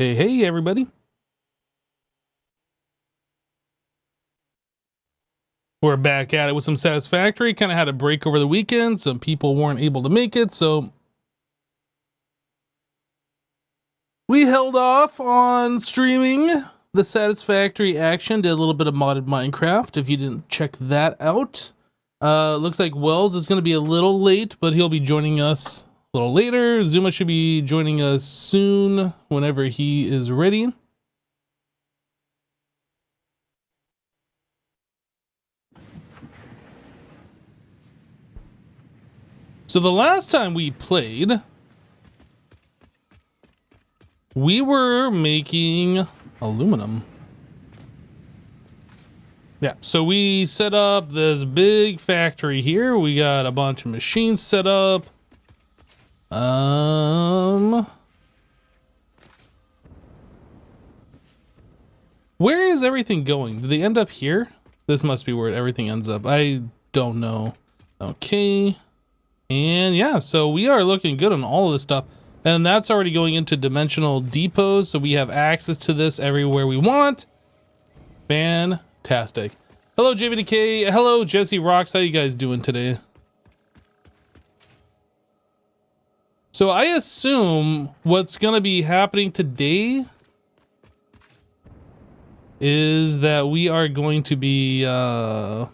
Hey, everybody. We're back at it with some Satisfactory. Kind of had a break over the weekend. Some people weren't able to make it, so we held off on streaming the Satisfactory action. Did a little bit of modded Minecraft. If you didn't check that out, looks like Wells is going to be a little late, but he'll be joining us a little later. Zuma should be joining us soon, whenever he is ready. So the last time we played, we were making aluminum. Yeah, so we set up this big factory here. We got a bunch of machines set up. Where is everything going? Did they end up here? This must be where everything ends up. I don't know. Okay. And yeah, so we are looking good on all of this stuff. And that's already going into dimensional depots, so we have access to this everywhere we want. Fantastic. Hello, JVDK. Hello, Jesse Rocks. How you guys doing today? So I assume what's going to be happening today is that we are going to be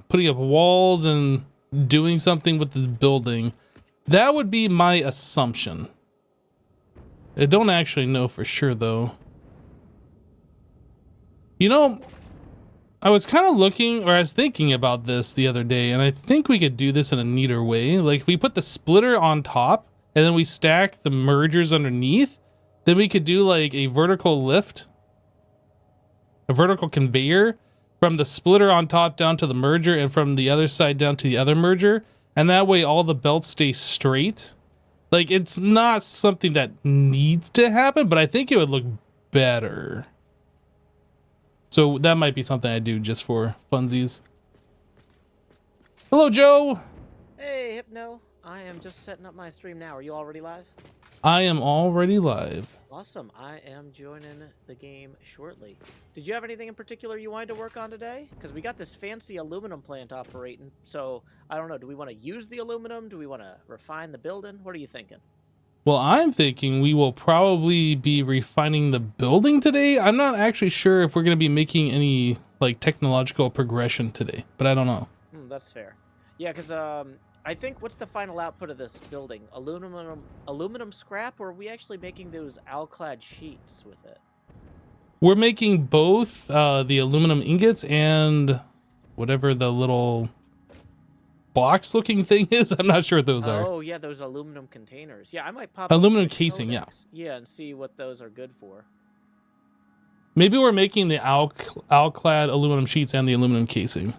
putting up walls and doing something with this building. That would be my assumption. I don't actually know for sure, though. You know, I was kind of looking, or I was thinking about this the other day, and I think we could do this in a neater way. Like, if we put the splitter on top, and then we stack the mergers underneath, then we could do, like, a vertical lift. A vertical conveyor from the splitter on top down to the merger, and from the other side down to the other merger. And that way all the belts stay straight. Like, it's not something that needs to happen, but I think it would look better. So that might be something I do just for funsies. Hello, Joe. Hey, Hypno. I am just setting up my stream now. Are you already live? I am already live. Awesome. I am joining the game shortly. Did you have anything in particular you wanted to work on today? Because we got this fancy aluminum plant operating. So, I don't know. Do we want to use the aluminum? Do we want to refine the building? What are you thinking? Well, I'm thinking we will probably be refining the building today. I'm not actually sure if we're going to be making any, like, technological progression today, but I don't know. That's fair. Yeah, because I think, what's the final output of this building? Aluminum scrap, or are we actually making those alclad sheets with it? We're making both the aluminum ingots and whatever the little box looking thing is. I'm not sure what those are. Oh, yeah, those aluminum containers. Yeah, I might pop aluminum casing, yeah. Yeah, and see what those are good for. Maybe we're making the alclad aluminum sheets and the aluminum casing.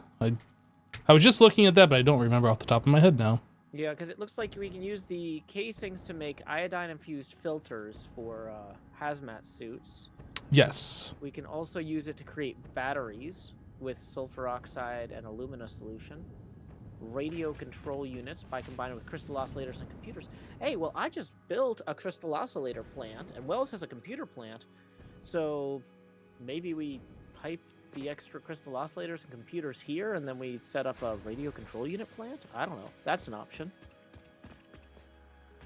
I was just looking at that, but I don't remember off the top of my head now. Yeah, because it looks like we can use the casings to make iodine-infused filters for hazmat suits. Yes. We can also use it to create batteries with sulfur oxide and alumina solution. Radio control units by combining with crystal oscillators and computers. Hey, well, I just built a crystal oscillator plant, and Wells has a computer plant, so maybe we pipe the extra crystal oscillators and computers here, and then we set up a radio control unit plant? I don't know. That's an option.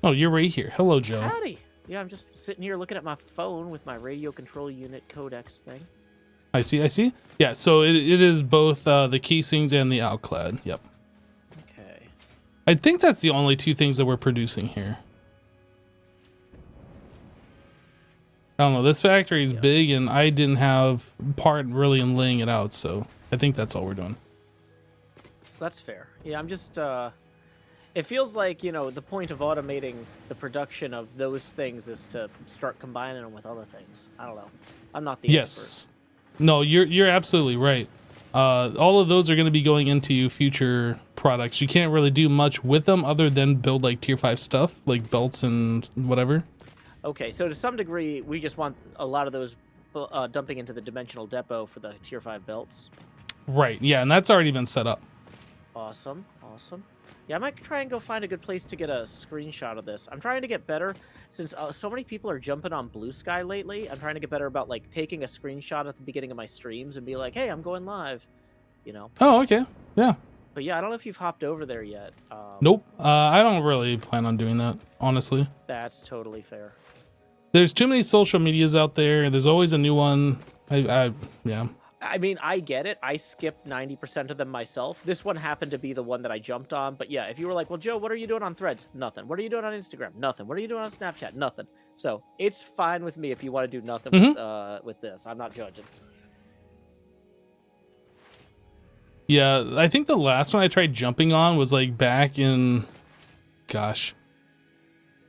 Oh, you're right here. Hello, Joe. Howdy. Yeah, I'm just sitting here looking at my phone with my radio control unit codex thing. I see. Yeah, so it is both the casings and the alclad. Yep. Okay. I think that's the only two things that we're producing here. I don't know. This factory is big, and I didn't have part really in laying it out, so I think that's all we're doing. That's fair. Yeah, I'm just, it feels like, you know, the point of automating the production of those things is to start combining them with other things. I don't know. I'm not the expert. No, you're absolutely right. All of those are going to be going into future products. You can't really do much with them other than build, like, tier 5 stuff, like belts and whatever. Okay, so to some degree, we just want a lot of those dumping into the dimensional depot for the tier 5 belts. Right, yeah, and that's already been set up. Awesome. Yeah, I might try and go find a good place to get a screenshot of this. I'm trying to get better since so many people are jumping on Blue Sky lately. I'm trying to get better about like taking a screenshot at the beginning of my streams and be like, "Hey, I'm going live," you know. Oh, okay. Yeah. But yeah, I don't know if you've hopped over there yet. Nope. I don't really plan on doing that, honestly. That's totally fair. There's too many social medias out there. There's always a new one. Yeah. I mean, I get it. I skipped 90% of them myself. This one happened to be the one that I jumped on. But yeah, if you were like, well, Joe, what are you doing on Threads? Nothing. What are you doing on Instagram? Nothing. What are you doing on Snapchat? Nothing. So it's fine with me if you want to do nothing with this. I'm not judging. Yeah, I think the last one I tried jumping on was like back in, gosh,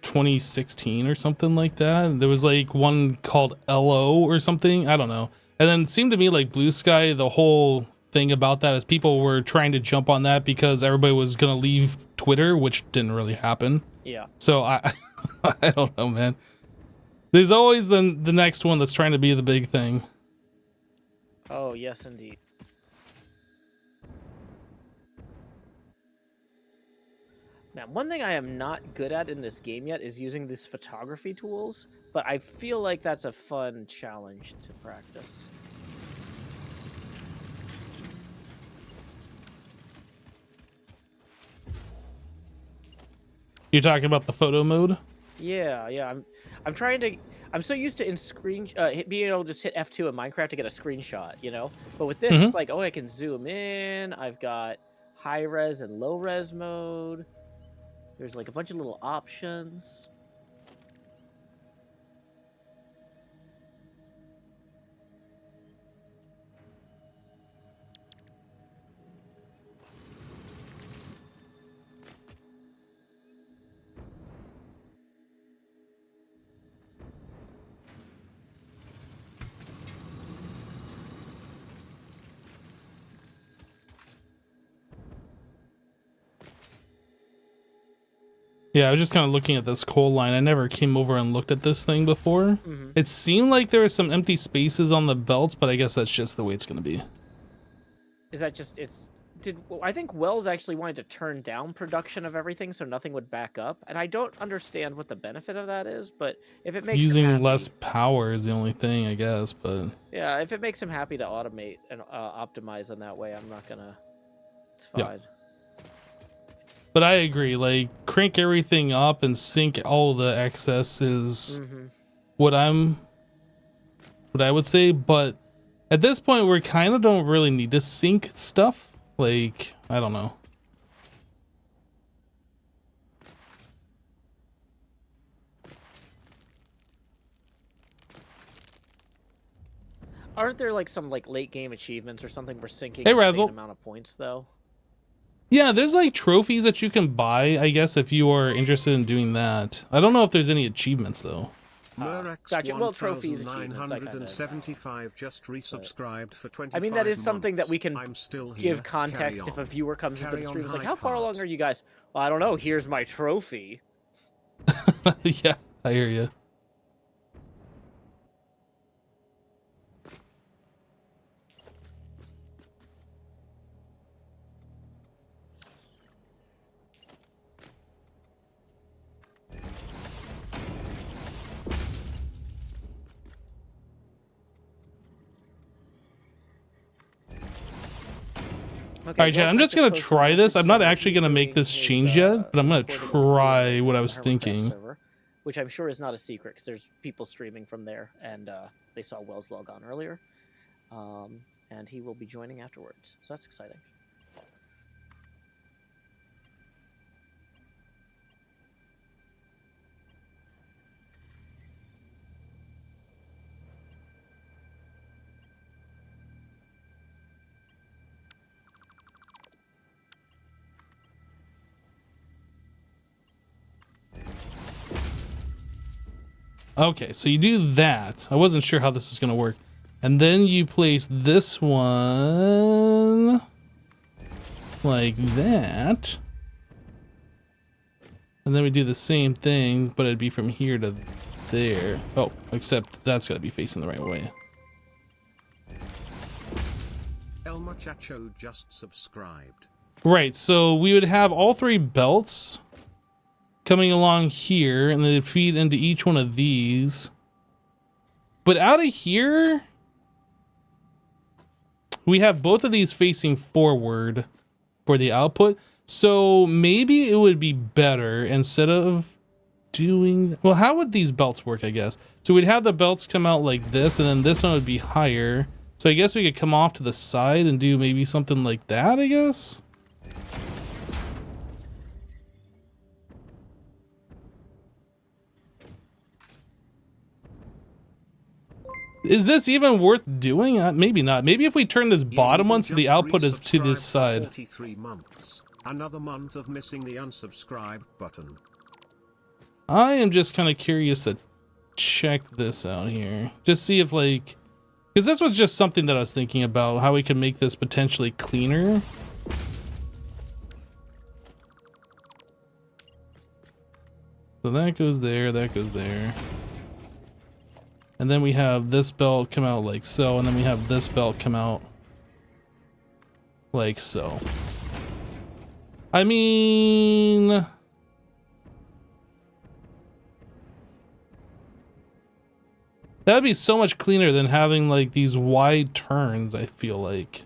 2016 or something like that. There was like one called LO or something. I don't know. And then it seemed to me like Blue Sky, the whole thing about that is people were trying to jump on that because everybody was going to leave Twitter, which didn't really happen. Yeah. So I don't know, man. There's always the next one that's trying to be the big thing. Oh, yes, indeed. Now, one thing I am not good at in this game yet is using these photography tools, but I feel like that's a fun challenge to practice. You're talking about the photo mode? Yeah. I'm trying to. I'm so used to being able to just hit F2 in Minecraft to get a screenshot, you know. But with this, it's like, oh, I can zoom in. I've got high res and low res mode. There's like a bunch of little options. Yeah, I was just kind of looking at this coal line. I never came over and looked at this thing before. It seemed like there were some empty spaces on the belts, but I guess that's just the way it's going to be. Is that just I think Wells actually wanted to turn down production of everything so nothing would back up, and I don't understand what the benefit of that is, but if it makes him happy, less power is the only thing, I guess, but yeah, if it makes him happy to automate and optimize in that way, I'm not gonna. It's fine. Yeah. But I agree, like, crank everything up and sync all the excess is what I would say, but at this point we kind of don't really need to sync stuff. Like, I don't know. Aren't there like some like late game achievements or something for syncing Hey, the Razzle. same amount of points though? Yeah, there's like trophies that you can buy, I guess, if you are interested in doing that. I don't know if there's any achievements though. Gotcha. Well, trophies, achievements, I kinda, just resubscribed for 25 I mean, that is something that we can I'm still here. give context if a viewer comes into the Carry on, stream. It's like, high how far along part. are you guys? Well, I don't know. Here's my trophy. Yeah, I hear you. Okay, All right, Chad, I'm just gonna try this. I'm not actually gonna make this change yet, but I'm gonna try what I was thinking. Server, which I'm sure is not a secret because there's people streaming from there, and they saw Wells log on earlier, and he will be joining afterwards. So that's exciting. Okay, so you do that. I wasn't sure how this is gonna work. And then you place this one like that. And then we do the same thing, but it'd be from here to there. Oh, except that's gotta be facing the right way. El Muchacho just subscribed. Right, so we would have all 3 belts coming along here, and they feed into each one of these. But out of here, we have both of these facing forward for the output. So maybe it would be better instead of doing... Well, how would these belts work, I guess? So we'd have the belts come out like this, and then this one would be higher. So I guess we could come off to the side and do maybe something like that, I guess? Is this even worth doing? Maybe not. Maybe if we turn this bottom one so the output is to this side. 43 months. Another month of missing the unsubscribe button. I am just kind of curious to check this out here. Just see if, like... Because this was just something that I was thinking about, how we can make this potentially cleaner. So that goes there, that goes there. And then we have this belt come out like so, and then we have this belt come out like so. I mean... That'd be so much cleaner than having like these wide turns, I feel like.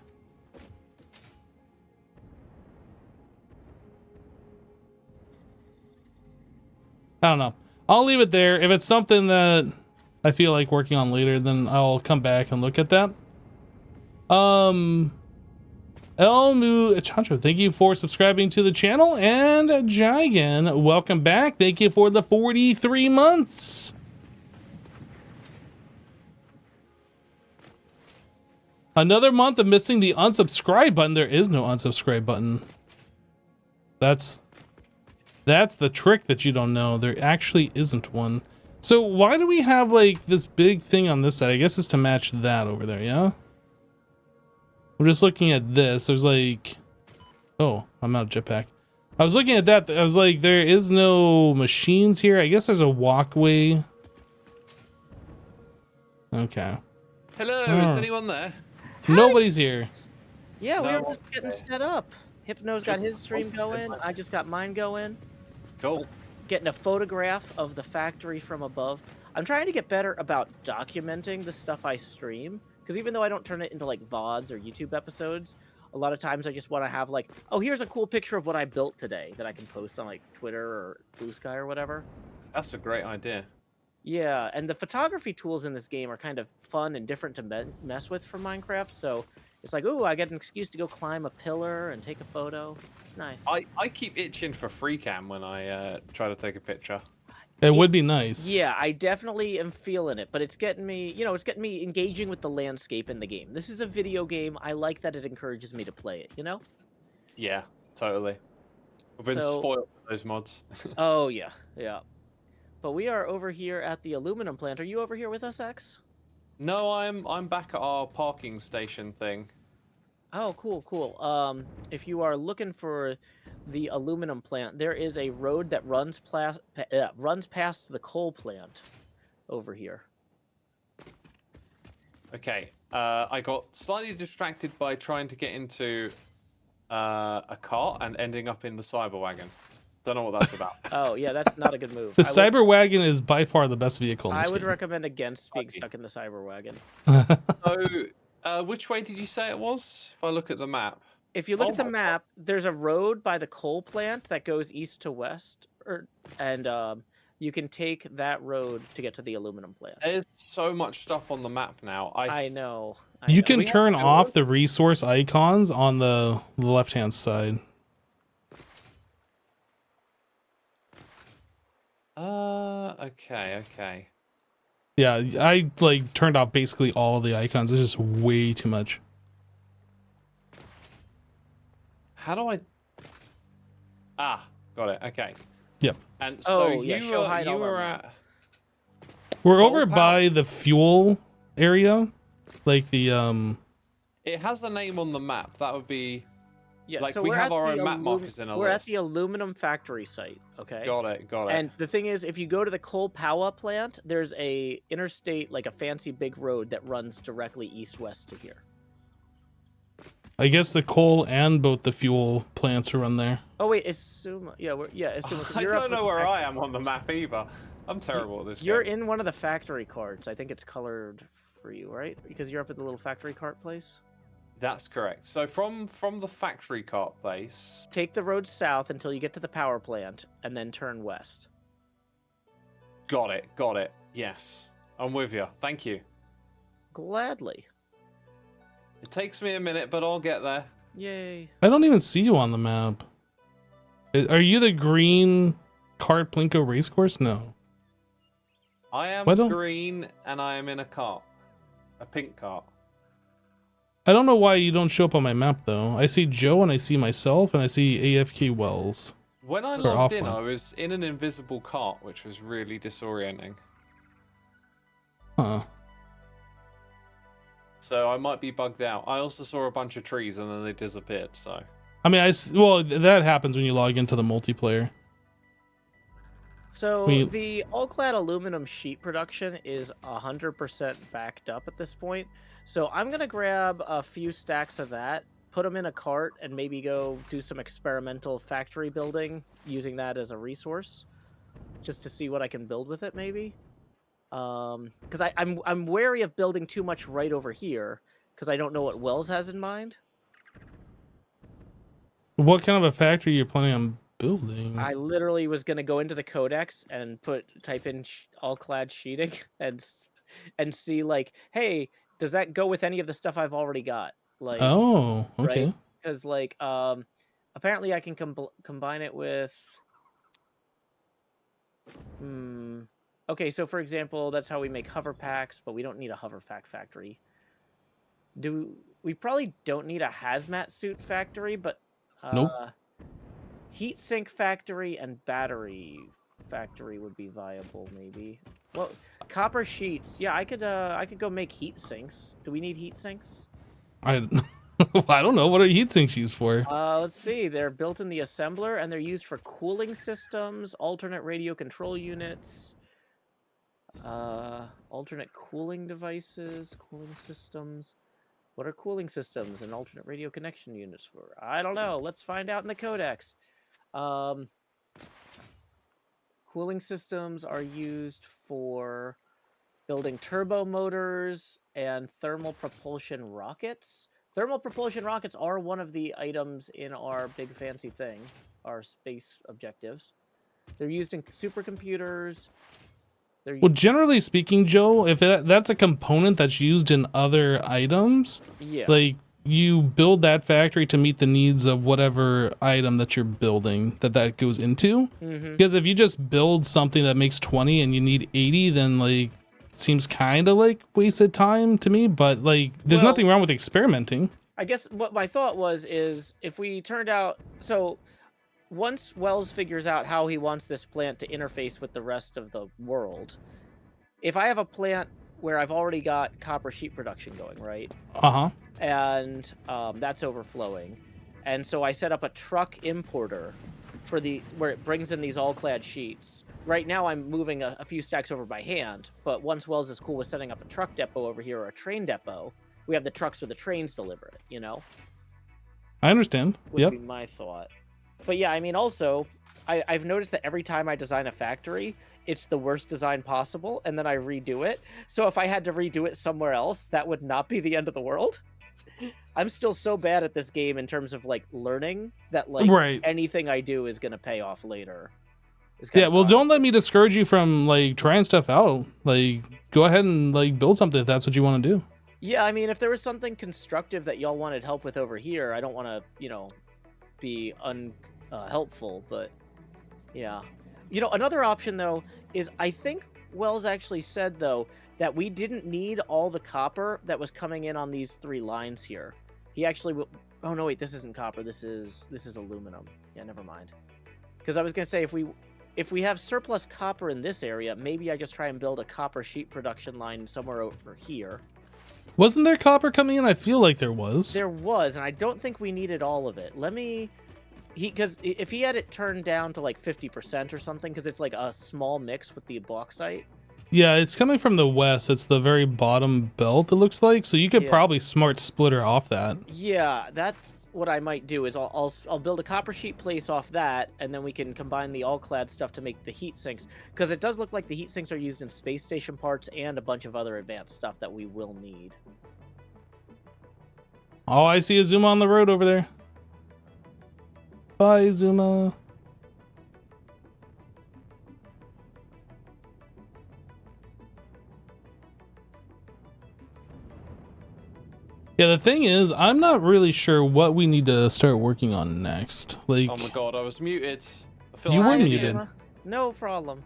I don't know. I'll leave it there. If it's something that I feel like working on later, then I'll come back and look at that. Elmu Chancho, thank you for subscribing to the channel. And Jigan, welcome back. Thank you for the 43 months. Another month of missing the unsubscribe button. There is no unsubscribe button. That's the trick that you don't know. There actually isn't one. So why do we have like this big thing on this side? I guess it's to match that over there, yeah? I'm just looking at this. There's like... Oh, I'm out of jetpack. I was looking at that. I was like, there is no machines here. I guess there's a walkway. Okay. Hello, Oh. is anyone there? Nobody's here. Yeah, we No, were just getting set up. Hypno's got his stream going. I just got mine going. Cool. Getting a photograph of the factory from above. I'm trying to get better about documenting the stuff I stream, because even though I don't turn it into like VODs or YouTube episodes, a lot of times I just want to have like, oh, here's a cool picture of what I built today that I can post on like Twitter or Blue Sky or whatever. That's a great idea. Yeah, and the photography tools in this game are kind of fun and different to mess with from Minecraft, so it's like, ooh, I get an excuse to go climb a pillar and take a photo. It's nice. I keep itching for free cam when I try to take a picture. It would be nice. Yeah, I definitely am feeling it, but it's getting me, it's getting me engaging with the landscape in the game. This is a video game. I like that it encourages me to play it, you know? Yeah, totally. I've been spoiled with those mods. Oh, yeah, yeah. But we are over here at the aluminum plant. Are you over here with us, X? No, I'm back at our parking station thing. Oh, cool, cool. If you are looking for the aluminum plant, there is a road that runs past the coal plant over here. Okay, I got slightly distracted by trying to get into a cart and ending up in the cyber wagon. Don't know what that's about. Oh, yeah, that's not a good move. The cyber wagon is by far the best vehicle in this I would game. recommend against being stuck in the cyber wagon. So, which way did you say it was? If I look at the map. If you look at the map, there's a road by the coal plant that goes east to west, and you can take that road to get to the aluminum plant. There's so much stuff on the map now. I know. You can We turn have to off look. the resource icons on the left-hand side. Okay. Yeah, I like turned off basically all of the icons. It's just way too much. How do I... Ah, got it. Okay. Yep. And so Oh, yeah, you show hide all were that. at... We're Coal over power- by the fuel area. Like the It has a name on the map. That would be... Yeah, Like, so we we're have at our the own map markers in our We're at the list. aluminum factory site, okay? Got it. And the thing is, if you go to the coal power plant, there's a interstate, like a fancy big road that runs directly east-west to here. I guess the coal and both the fuel plants are run there. Oh wait, Isuma. Yeah, Isuma. 'Cause I you're up don't with know the where I factory am on the carts. map either. I'm terrible at this You're game. in one of the factory carts. I think it's colored for you, right? Because you're up at the little factory cart place. That's correct. So from the factory cart place. Take the road south until you get to the power plant, and then turn west. Got it. Got it. Yes, I'm with you. Thank you. Gladly. It takes me a minute, but I'll get there. Yay. I don't even see you on the map. Are you the green cart Plinko racecourse? No. I am Why don't- green, and I am in a cart, a pink cart. I don't know why you don't show up on my map though. I see Joe and I see myself and I see AFK Wells. When I Or logged in, offline. I was in an invisible cart, which was really disorienting. Huh. So I might be bugged out. I also saw a bunch of trees, and then they disappeared. So I mean, well, that happens when you log into the multiplayer. So We- the all-clad aluminum sheet production is 100% backed up at this point. So I'm gonna grab a few stacks of that, put them in a cart, and maybe go do some experimental factory building using that as a resource, just to see what I can build with it, maybe. Because I'm wary of building too much right over here, because I don't know what Wells has in mind. What kind of a factory you're planning on building? I literally was gonna go into the codex and type in all clad sheeting and see like, hey, does that go with any of the stuff I've already got? Like, Oh, okay. right? Because like, apparently I can combine it with. Okay, so for example, that's how we make hover packs, but we don't need a hover pack factory. We probably don't need a hazmat suit factory, but Nope. Heat sink factory and battery factory would be viable, maybe. Well, copper sheets. Yeah, I could go make heat sinks. Do we need heat sinks? I I don't know. What are heat sinks used for? Let's see. They're built in the assembler, and they're used for cooling systems, alternate radio control units, alternate cooling devices, cooling systems. What are cooling systems and alternate radio connection units for? I don't know. Let's find out in the codex. Cooling systems are used for building turbo motors and thermal propulsion rockets. Thermal propulsion rockets are one of the items in our big fancy thing, our space objectives. They're used in supercomputers. Well, generally speaking, Joe, if that's a component that's used in other items, Yeah. like you build that factory to meet the needs of whatever item that you're building that goes into. Because if you just build something that makes 20 and you need 80, then like seems kind of like wasted time to me. But like, there's Well, nothing wrong with experimenting. I guess what my thought is if we turned out so once Wells figures out how he wants this plant to interface with the rest of the world, if I have a plant where I've already got copper sheet production going, right? Uh-huh. And that's overflowing. And so I set up a truck importer for where it brings in these all-clad sheets. Right now I'm moving a few stacks over by hand, but once Wells is cool with setting up a truck depot over here or a train depot, we have the trucks where the trains deliver it, you know? I understand. Would Yep. be my thought. But yeah, I mean, also, I've noticed that every time I design a factory, it's the worst design possible, and then I redo it. So if I had to redo it somewhere else, that would not be the end of the world. I'm still so bad at this game in terms of like learning that like Right. anything I do is gonna pay off later. Yeah, well, don't let me discourage you from like trying stuff out. Like, go ahead and like build something if that's what you want to do. Yeah, I mean, if there was something constructive that y'all wanted help with over here, I don't want to, be unhelpful, but yeah. Another option, though, is I think Wells actually said, though, that we didn't need all the copper that was coming in on these 3 lines here. He actually oh, no, wait, this isn't copper. This is aluminum. Yeah, never mind. Because I was going to say, if we have surplus copper in this area, maybe I just try and build a copper sheet production line somewhere over here. Wasn't there copper coming in? I feel like there was. There was, and I don't think we needed all of it. Because if he had it turned down to like 50% or something, because it's like a small mix with the bauxite. Yeah, it's coming from the west. It's the very bottom belt, it looks like. So you could Yeah. probably smart splitter off that. Yeah, that's what I might do. Is I'll build a copper sheet place off that, and then we can combine the all-clad stuff to make the heat sinks. Because it does look like the heat sinks are used in space station parts and a bunch of other advanced stuff that we will need. Oh, I see a Zuma on the road over there. Bye, Zuma. Yeah, the thing is, I'm not really sure what we need to start working on next. Like, Oh my god, I was muted. I feel You like were I'm an muted. idiot. No problem.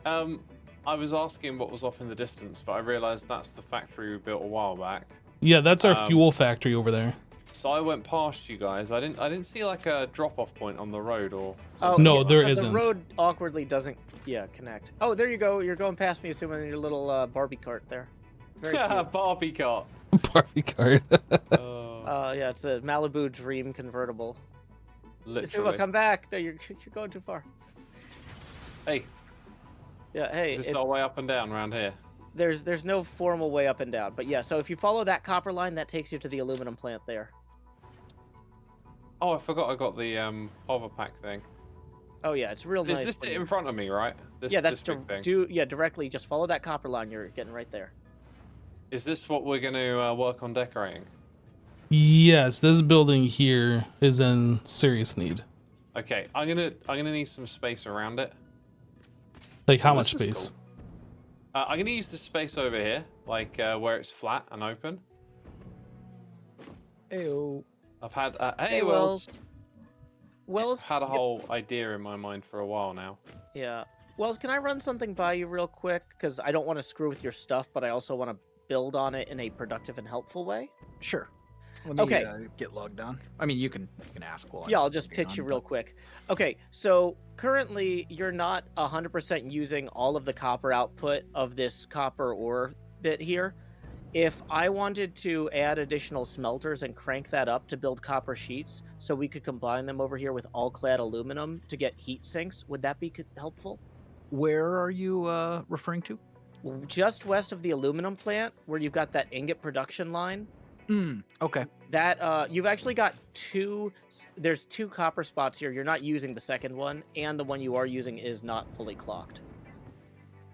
I was asking what was off in the distance, but I realized that's the factory we built a while back. yeah, that's our Um, fuel factory over there. So I went past you guys. I didn't see like a drop-off point on the road or. Oh No, yeah, there so isn't. The road awkwardly doesn't connect. Oh, there you go. You're going past me, assuming your little Barbie cart there. Very cute. Barbie cart. Barbie cart. Yeah, it's a Malibu Dream convertible. Asuma, Literally. come back. No, you're going too far. Hey, Yeah, hey, is this our way up and down around here? there's no formal way up and down, but yeah. So if you follow that copper line, that takes you to the aluminum plant there. Oh, I forgot I got the hover pack thing. Oh yeah, it's real Is nice. this when it you- in front of me, right? This, yeah, that's this big thing. directly. Just follow that copper line. You're getting right there. Is this what we're going to work on decorating? Yes, this building here is in serious need. Okay, I'm gonna need some space around it. Like, how Oh, much this is space? cool. I'm gonna use the space over here, like where it's flat and open. Ew. I've had Hey, Wells. Wells, I've had a whole idea in my mind for a while now. yeah. Wells, can I run something by you real quick? Because I don't want to screw with your stuff, but I also want to build on it in a productive and helpful way. Sure. Let me Okay. get logged on. I mean, you can ask while Yeah, I'm I'll just logging pitch you on, real but- quick. Okay, so currently you're not 100% using all of the copper output of this copper ore bit here. If I wanted to add additional smelters and crank that up to build copper sheets so we could combine them over here with all-clad aluminum to get heat sinks, would that be helpful? Where are you referring to? Just west of the aluminum plant, where you've got that ingot production line, Okay. that you've actually got there's two copper spots here. You're not using the second one, and the one you are using is not fully clocked.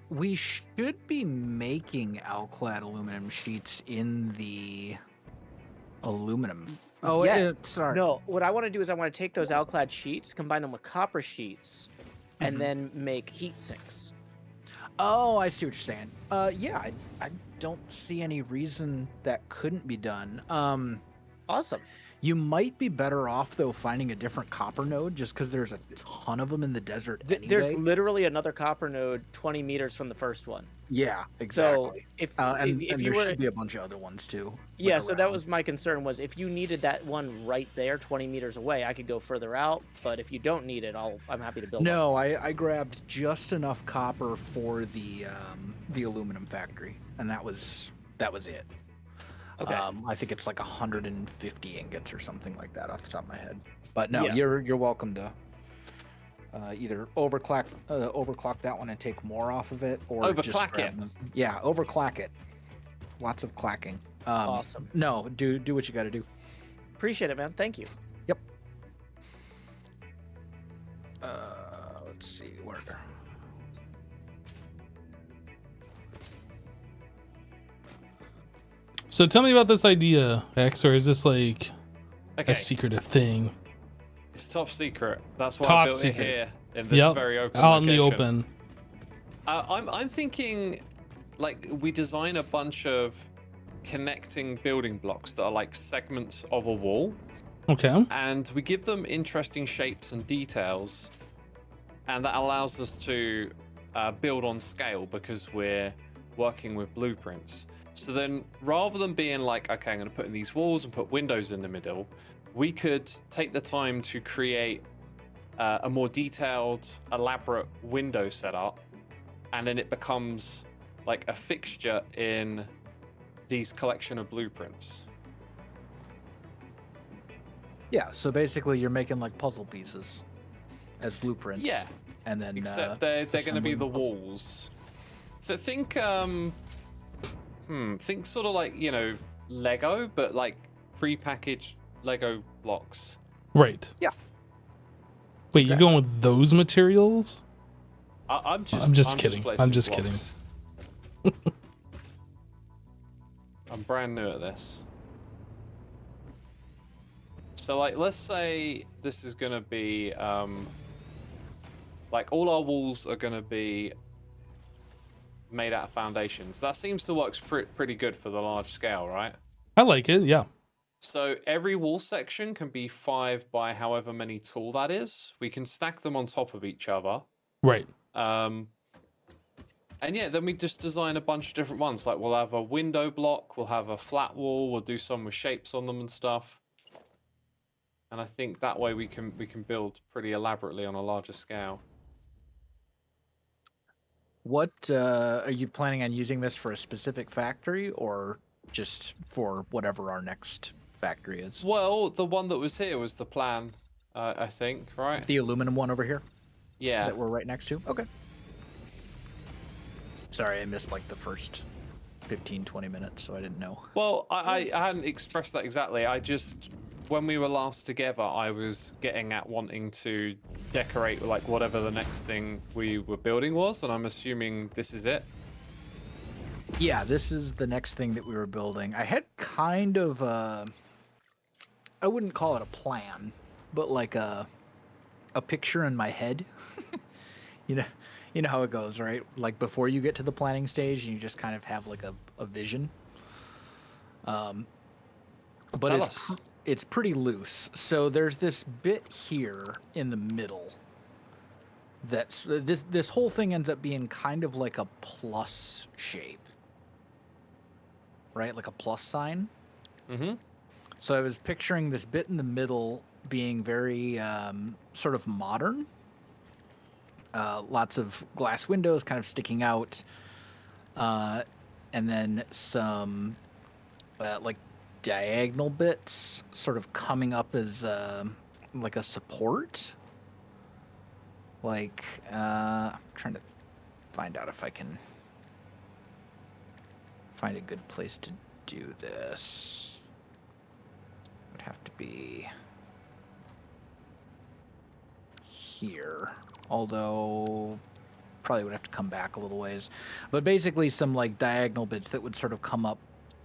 We should be making alclad aluminum sheets in the aluminum. Oh, Yeah. sorry. No, what I want to do is I want to take those alclad sheets, combine them with copper sheets, and Mhm. then make heat sinks. Oh, I see what you're saying. Yeah, I don't see any reason that couldn't be done. Awesome. You might be better off though finding a different copper node, just because there's a ton of them in the desert anyway. There's literally another copper node 20 meters from the first one. Yeah, exactly. So if And if there you were should be a bunch of other ones too. like, yeah, so that around. was my concern was if you needed that one right there 20 meters away, I could go further out, but if you don't need it, I'm happy to build No, I grabbed just enough copper for the aluminum factory, and that was it. Okay. I think it's like 150 ingots or something like that off the top of my head. But no, Yeah. you're welcome to either overclock that one and take more off of it, or just Overclock grab it. them. Yeah, overclock it. Lots of clacking. Awesome. No, do what you got to do. Appreciate it, man. Thank you. Yep. Let's see where. So tell me about this idea, X, or is this like Okay, a secretive thing? it's top secret. That's why Top I built secret. it here in this Yep, very open out in the location. open. I'm thinking, like, we design a bunch of connecting building blocks that are like segments of a wall, Okay. and we give them interesting shapes and details, and that allows us to build on scale because we're working with blueprints. So then, rather than being like, okay, I'm going to put in these walls and put windows in the middle, we could take the time to create a more detailed, elaborate window setup, and then it becomes like a fixture in these collection of blueprints. Yeah, so basically you're making like puzzle pieces as blueprints. Yeah, And then except they're going to be assembling the the puzzle. walls Think think sort of like, you know, Lego, but like pre-packaged Lego blocks. Right. Yeah. Wait, Exactly. you're going with those materials? I'm I'm just kidding. I'm placing just blocks. kidding. I'm brand new at this. So like, let's say this is gonna be like all our walls are gonna be made out of foundations. That seems to work pretty good for the large scale, right? I like it. Yeah. So every wall section can be 5 by however many tall that is. We can stack them on top of each other. Right. And yeah, then we just design a bunch of different ones. Like we'll have a window block, we'll have a flat wall, we'll do some with shapes on them and stuff. And I think that way we can build pretty elaborately on a larger scale. What are you planning on using this for a specific factory or just for whatever our next factory is? Well, the one that was here was the plan, I think, right? The aluminum one over here Yeah. that we're right next to? Okay. Sorry, I missed like the first 15, 20 minutes, so I didn't know. Well, I hadn't expressed that exactly. I just, when we were last together, I was getting at wanting to decorate like whatever the next thing we were building was, and I'm assuming this is it. Yeah, this is the next thing that we were building. I had kind of I wouldn't call it a plan, but like a picture in my head. You know how it goes, right? Like before you get to the planning stage, you just kind of have like a vision. But Tell us. it's pretty loose. So there's this bit here in the middle. That's this whole thing ends up being kind of like a plus shape, right? Like a plus sign. Mm-hmm. So I was picturing this bit in the middle being very sort of modern. Lots of glass windows kind of sticking out. And then some like diagonal bits sort of coming up as like a support. Like, I'm trying to find out if I can find a good place to do this. Would have to be here, although probably would have to come back a little ways. But basically some like diagonal bits that would sort of come up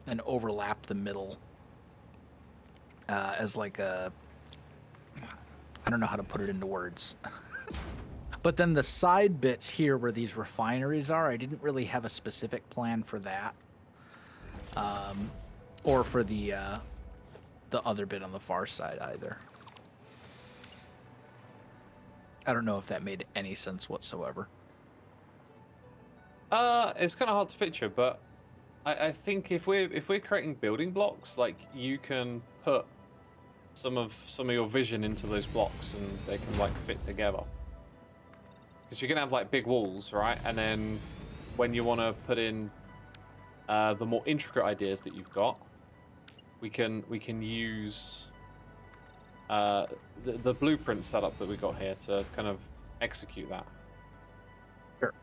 and overlap the middle as like a, I don't know how to put it into words. But then the side bits here where these refineries are, I didn't really have a specific plan for that. Or for the other bit on the far side either. I don't know if that made any sense whatsoever. It's kind of hard to picture, but I think if we're creating building blocks, like you can put some of your vision into those blocks, and they can like fit together. Because you're gonna have like big walls, right? And then when you want to put in the more intricate ideas that you've got, we can use the blueprint setup that we got here to kind of execute that. Sure.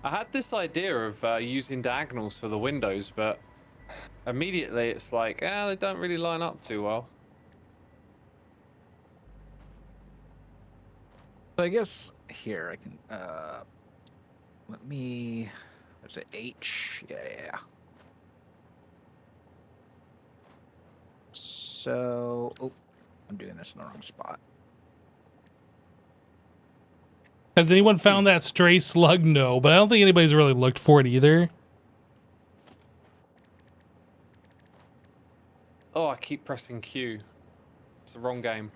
I had this idea of using diagonals for the windows, but immediately it's like, they don't really line up too well. So I guess here I can let me, what's it, H? Yeah. So, oh, I'm doing this in the wrong spot. Has anyone found that stray slug? No, but I don't think anybody's really looked for it either. Oh, I keep pressing Q. It's the wrong game.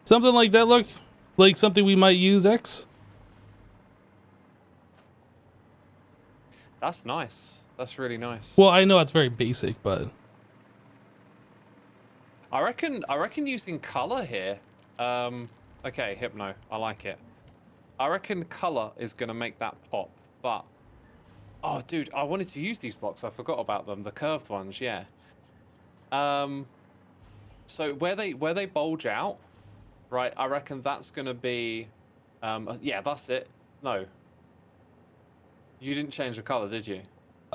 Something like that look like something we might use, X? That's nice. That's really nice. Well, I know it's very basic, but I reckon using color here. Okay, Hypno, I like it. I reckon color is gonna make that pop, but oh dude, I wanted to use these blocks, I forgot about them, the curved ones, yeah. So where they bulge out, right? I reckon that's gonna be, yeah, that's it. No, you didn't change the color, did you?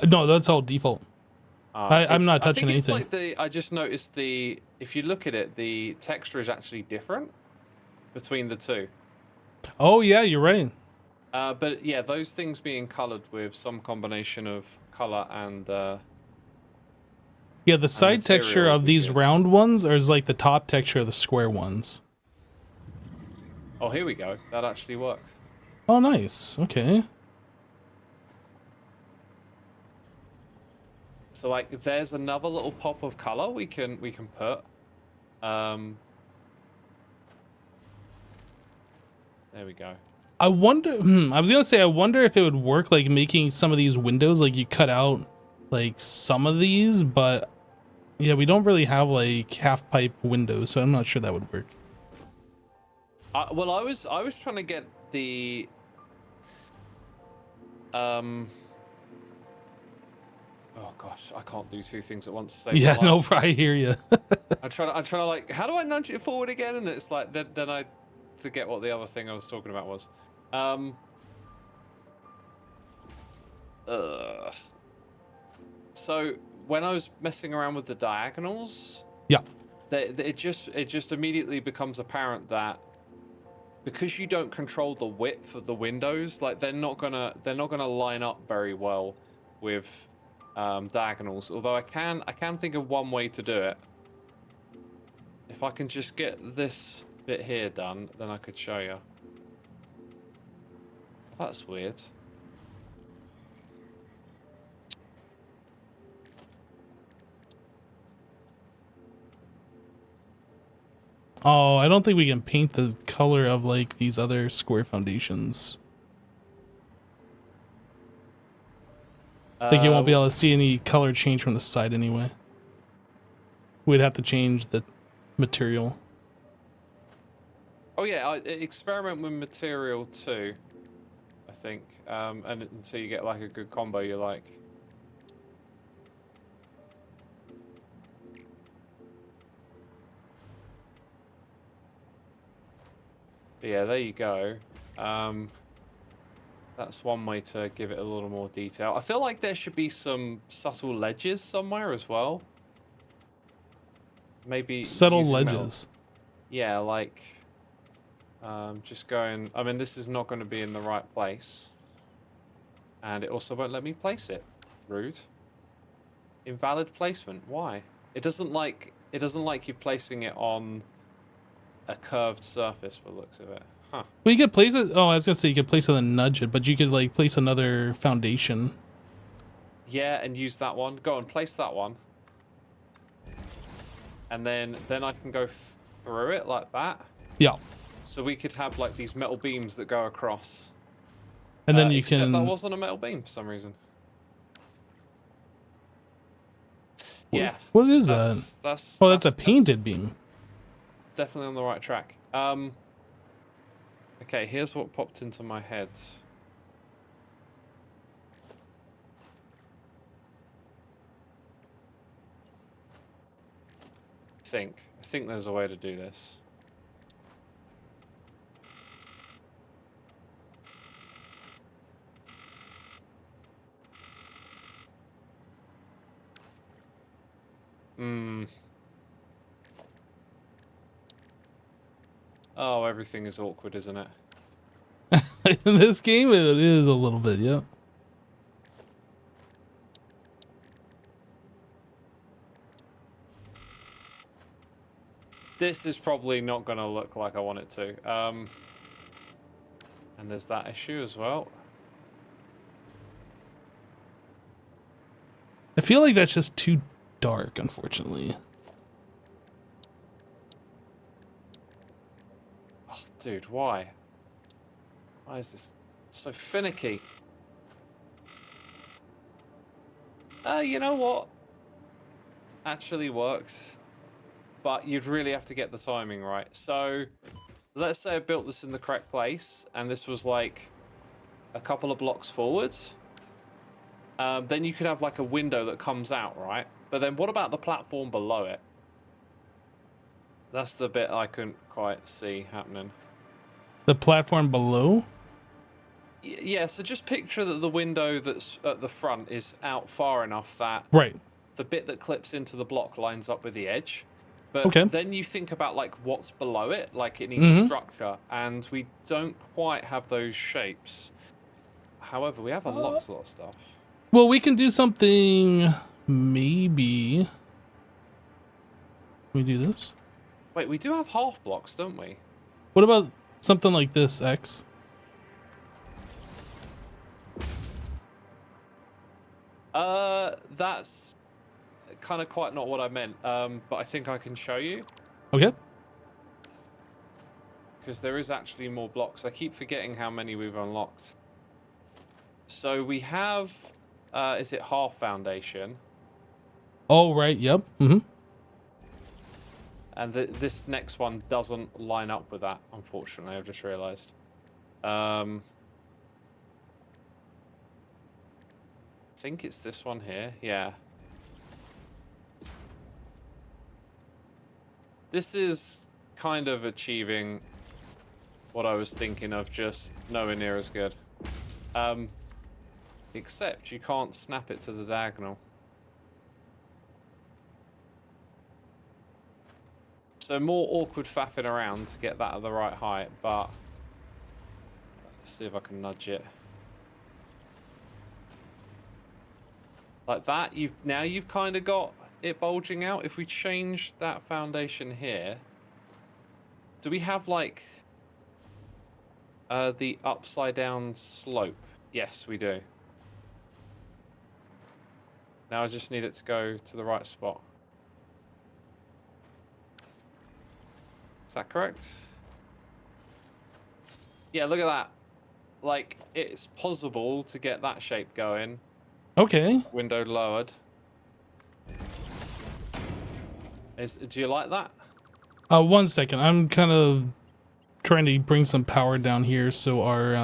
No, that's all default. I'm not I touching think it's anything. like I just noticed if you look at it, the texture is actually different between the two. Oh yeah, you're right. But yeah, those things being colored with some combination of color and Yeah, the side texture material would of be these good. round ones is like the top texture of the square ones. Oh, here we go. That actually works. Oh, nice. Okay. So like, there's another little pop of color we can put. There we go. I wonder. I was gonna say, I wonder if it would work like making some of these windows, like you cut out like some of these, but yeah, we don't really have like half pipe windows, so I'm not sure that would work. Well, I was trying to get the Oh gosh, I can't do two things at once. To save Yeah, my no, life. I hear you. I'm trying to like, how do I nudge it forward again? And it's like then I forget what the other thing I was talking about was. So when I was messing around with the diagonals, Yeah. it just immediately becomes apparent that because you don't control the width of the windows, like they're not gonna line up very well with diagonals. Although I can think of one way to do it. If I can just get this bit here done, then I could show you. That's weird. Oh, I don't think we can paint the color of like these other square foundations. Like you won't be able to see any color change from the side anyway. We'd have to change the material. Oh yeah, experiment with material too, I think, and until you get like a good combo you like. But yeah, there you go. That's one way to give it a little more detail. I feel like there should be some subtle ledges somewhere as well. Maybe Subtle using ledges. metal. Yeah, like just going. I mean, this is not going to be in the right place, and it also won't let me place it. Rude. Invalid placement. Why? It doesn't like you placing it on a curved surface by the looks of it. Huh. Well, you could place it. Oh, I was gonna say you could place it and nudge it, but you could like place another foundation. Yeah, and use that one. Go and place that one. And then I can go through it like that. Yeah. So we could have like these metal beams that go across. And then you except can. that wasn't a metal beam for some reason. Yeah. What is that? Oh, that's a painted beam. Definitely on the right track. Okay, here's what popped into my head. I think there's a way to do this. Oh, everything is awkward, isn't it? In this game, it is a little bit, yeah. This is probably not going to look like I want it to. And there's that issue as well. I feel like that's just too dark, unfortunately. Oh, dude, why? Why is this so finicky? You know what? Actually works. But you'd really have to get the timing right. So, let's say I built this in the correct place, and this was like a couple of blocks forwards. Then you could have like a window that comes out, right? But then what about the platform below it? That's the bit I couldn't quite see happening. The platform below? Yeah, so just picture that the window that's at the front is out far enough that Right. the bit that clips into the block lines up with the edge. But Okay. then you think about like what's below it, like it needs Mhm. structure, and we don't quite have those shapes. However, we have unlocked a lot of stuff. Well, we can do something. Maybe. Can we do this? Wait, we do have half blocks, don't we? What about something like this, X? That's kind of quite not what I meant. But I think I can show you Okay. because there is actually more blocks. I keep forgetting how many we've unlocked. So we have, is it half foundation? Oh, right. Yep. Mm-hmm. And this next one doesn't line up with that, unfortunately. I've just realized. I think it's this one here. Yeah. This is kind of achieving what I was thinking of, just nowhere near as good. Except you can't snap it to the diagonal. So more awkward faffing around to get that at the right height, but let's see if I can nudge it. Like that, you've kind of got it bulging out. If we change that foundation here, do we have like the upside down slope? Yes, we do. Now I just need it to go to the right spot. Is that correct? Yeah, look at that. Like, it's possible to get that shape going. Okay. Window lowered. Do you like that? 1 second. I'm kind of trying to bring some power down here so our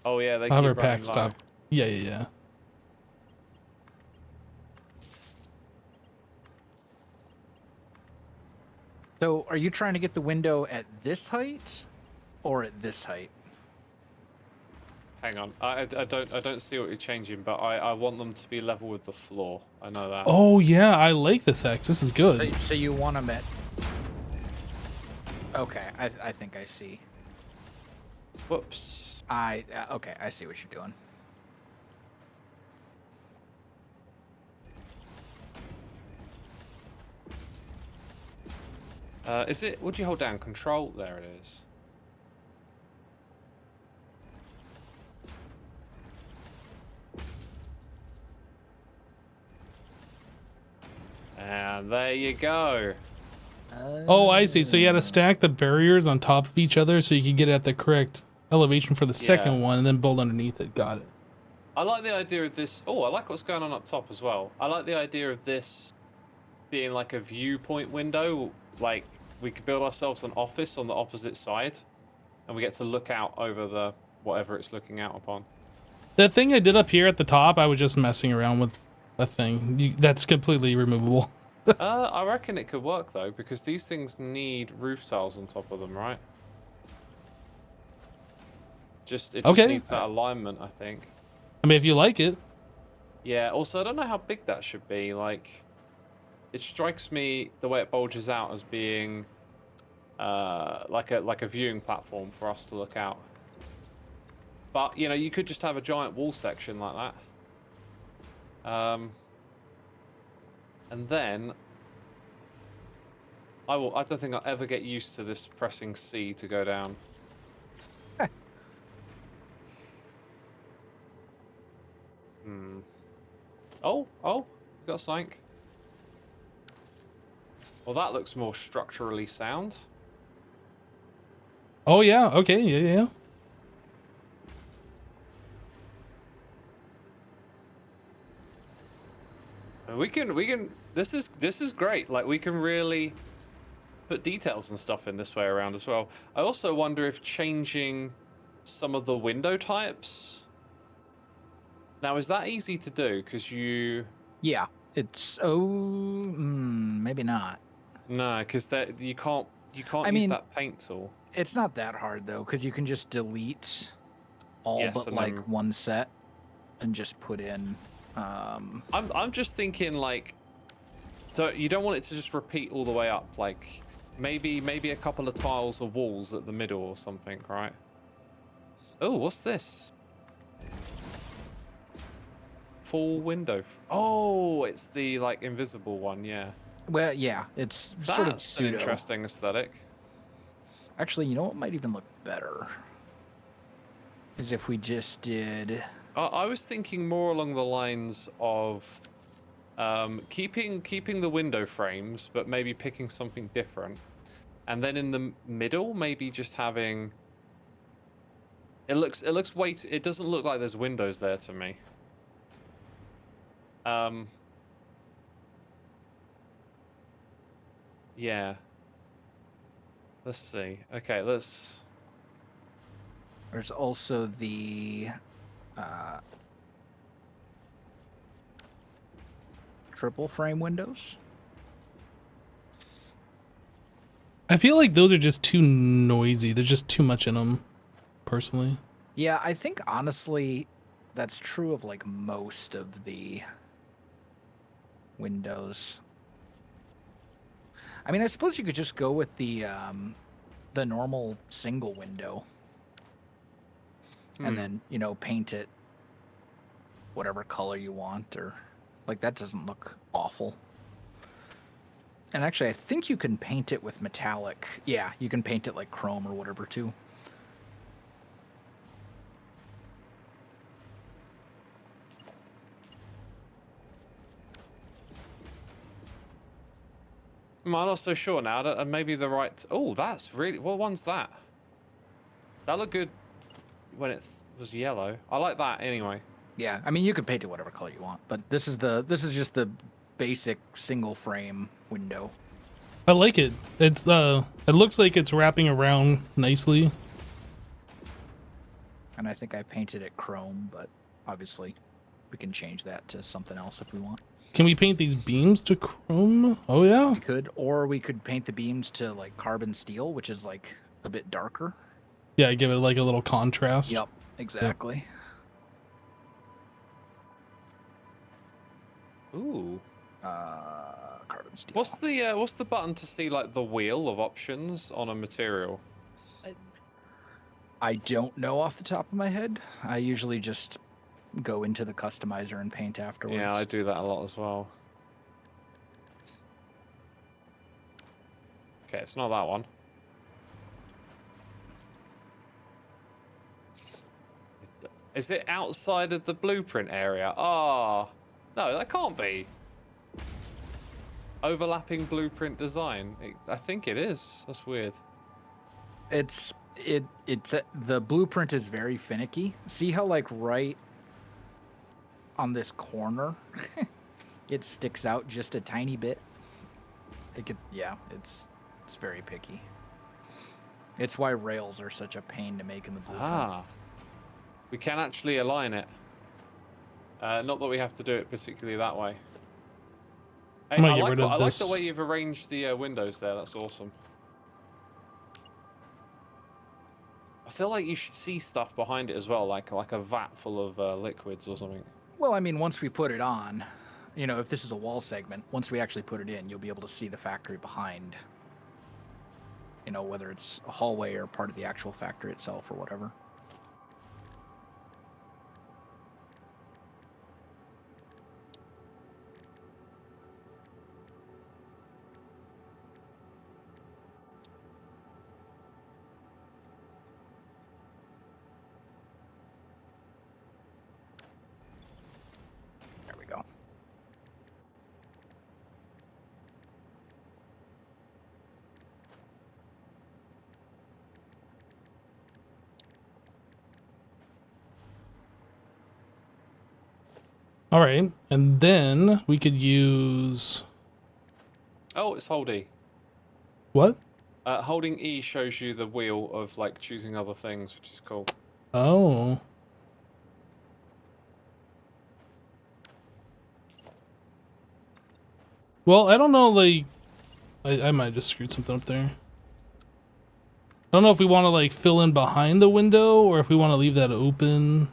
Oh yeah, they hover keep running pack low. stop. Yeah. So, are you trying to get the window at this height or at this height? Hang on, I don't see what you're changing, but I want them to be level with the floor. I know that. Oh yeah, I like this X. This is good. So you want them at... Okay, I think I see. Whoops. Okay, I see what you're doing. Is it? Would you hold down Control? There it is. And there you go. Oh, I see. So you had to stack the barriers on top of each other so you could get at the correct elevation for the second one and then build underneath it. Got it. I like the idea of this. Oh, I like what's going on up top as well. I like the idea of this being like a viewpoint window. Like we could build ourselves an office on the opposite side, and we get to look out over the whatever it's looking out upon. The thing I did up here at the top, I was just messing around with a thing. That's completely removable. I reckon it could work though, because these things need roof tiles on top of them, right? It just needs that alignment, I think. I mean, if you like it. Yeah. Also, I don't know how big that should be. Like, it strikes me the way it bulges out as being like a viewing platform for us to look out. But you know, you could just have a giant wall section like that. And then I don't think I'll ever get used to this pressing C to go down. Oh, we got something. Well, that looks more structurally sound. Oh yeah. Okay. Yeah. We can. This is great. Like we can really put details and stuff in this way around as well. I also wonder if changing some of the window types. Now, is that easy to do? Because you. Yeah. It's maybe not. No, because you can't I use mean, that paint tool. it's not that hard though, because you can just delete all Yes, but and like one set and just put in. I'm just thinking like, you don't want it to just repeat all the way up. Like maybe a couple of tiles or walls at the middle or something, right? Oh, what's this? Full window. Oh, it's the like invisible one. Yeah, Well, yeah, it's sort of that's an pseudo. interesting aesthetic. Actually, you know what might even look better is if we just did. I was thinking more along the lines of keeping the window frames, but maybe picking something different, and then in the middle, maybe just having. It looks way too, it doesn't look like there's windows there to me. Yeah. Let's see. Okay, let's. There's also the triple frame windows. I feel like those are just too noisy. There's just too much in them, personally. Yeah, I think honestly, that's true of like most of the windows. I mean, I suppose you could just go with the normal single window, and then paint it whatever color you want, or like that doesn't look awful. And actually, I think you can paint it with metallic. Yeah, you can paint it like chrome or whatever too. I'm not so sure now. That maybe the right. Oh, that's really. What one's that? That looked good when it was yellow. I like that anyway. Yeah, I mean you could paint it whatever color you want, but this is just the basic single frame window. I like it. It's it looks like it's wrapping around nicely. And I think I painted it chrome, but obviously we can change that to something else if we want. Can we paint these beams to chrome? Oh yeah. We could, or we could paint the beams to like carbon steel, which is like a bit darker. Yeah, give it like a little contrast. Yep, exactly. Yep. Ooh. Carbon steel. What's the button to see like the wheel of options on a material? I don't know off the top of my head. I usually just go into the customizer and paint afterwards. Yeah, I do that a lot as well. Okay, it's not that one. Is it outside of the blueprint area? Ah, no, that can't be. Overlapping blueprint design. I think it is. That's weird. It's the blueprint is very finicky. See how like right on this corner it sticks out just a tiny bit. It's very picky. It's why rails are such a pain to make in the blueprint. Ah, we can actually align it. Not that we have to do it particularly that way. Hey, I'm gonna I get like rid of the this. way you've arranged the windows there. That's awesome. I feel like you should see stuff behind it as well, like a vat full of liquids or something. Well, I mean, once we put it on, if this is a wall segment, once we actually put it in, you'll be able to see the factory behind. Whether it's a hallway or part of the actual factory itself or whatever. There we go. All right, and then we could use Oh, it's hold E. what? Holding E shows you the wheel of like choosing other things, which is cool. Oh. Well, I don't know, like, I might have just screwed something up there. I don't know if we want to, like, fill in behind the window or if we want to leave that open.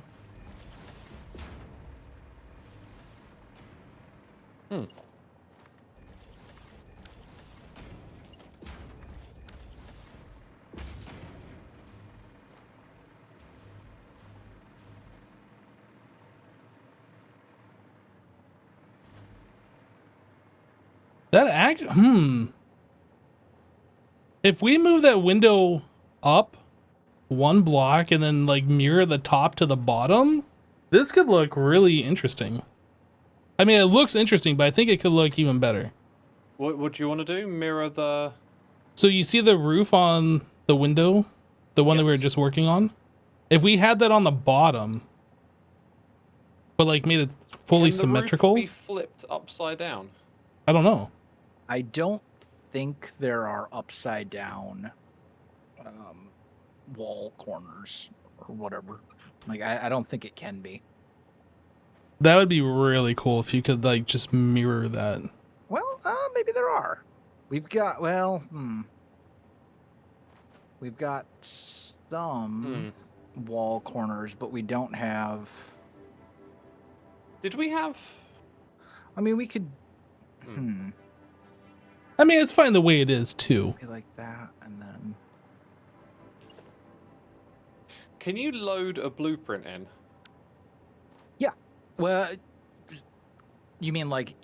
Hmm. If we move that window up one block and then like mirror the top to the bottom, this could look really interesting. I mean, it looks interesting, but I think it could look even better. What do you want to do? Mirror the... So you see the roof on the window, the one that we were Yes. just working on? If we had that on the bottom, but like made it fully Can the symmetrical, roof be flipped upside down? I don't know. I don't think there are upside down wall corners or whatever. Like, I don't think it can be. That would be really cool if you could like just mirror that. Well, maybe there are. We've got, well, we've got some wall corners, but we don't have. Did we have... I mean, we could. I mean, it's fine the way it is too. Be like that, and then. Can you load a blueprint in? Yeah. Well, you mean like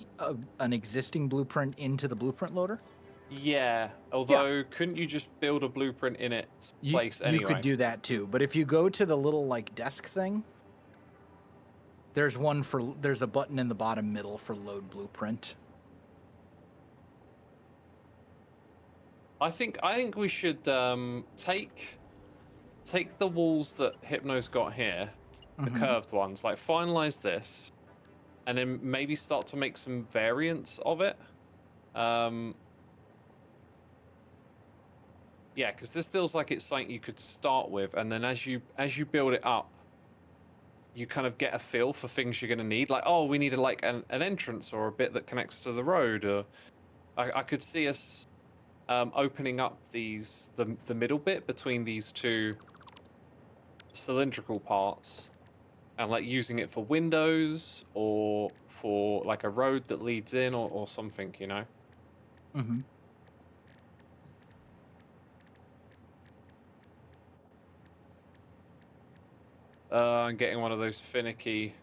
an existing blueprint into the blueprint loader? Yeah, although couldn't you just build a blueprint in its place anyway? You could do that too, but if you go to the little like desk thing, there's a button in the bottom middle for load blueprint. I think we should take the walls that Hypno's got here, the curved ones, like finalize this, and then maybe start to make some variants of it. Yeah, because this feels like it's something you could start with, and then as you build it up, you kind of get a feel for things you're going to need. Like, oh, we need like an entrance or a bit that connects to the road. Or I could see us opening up the middle bit between these two cylindrical parts, and like using it for windows or for like a road that leads in or something, you know. Mm-hmm. I'm getting one of those finicky.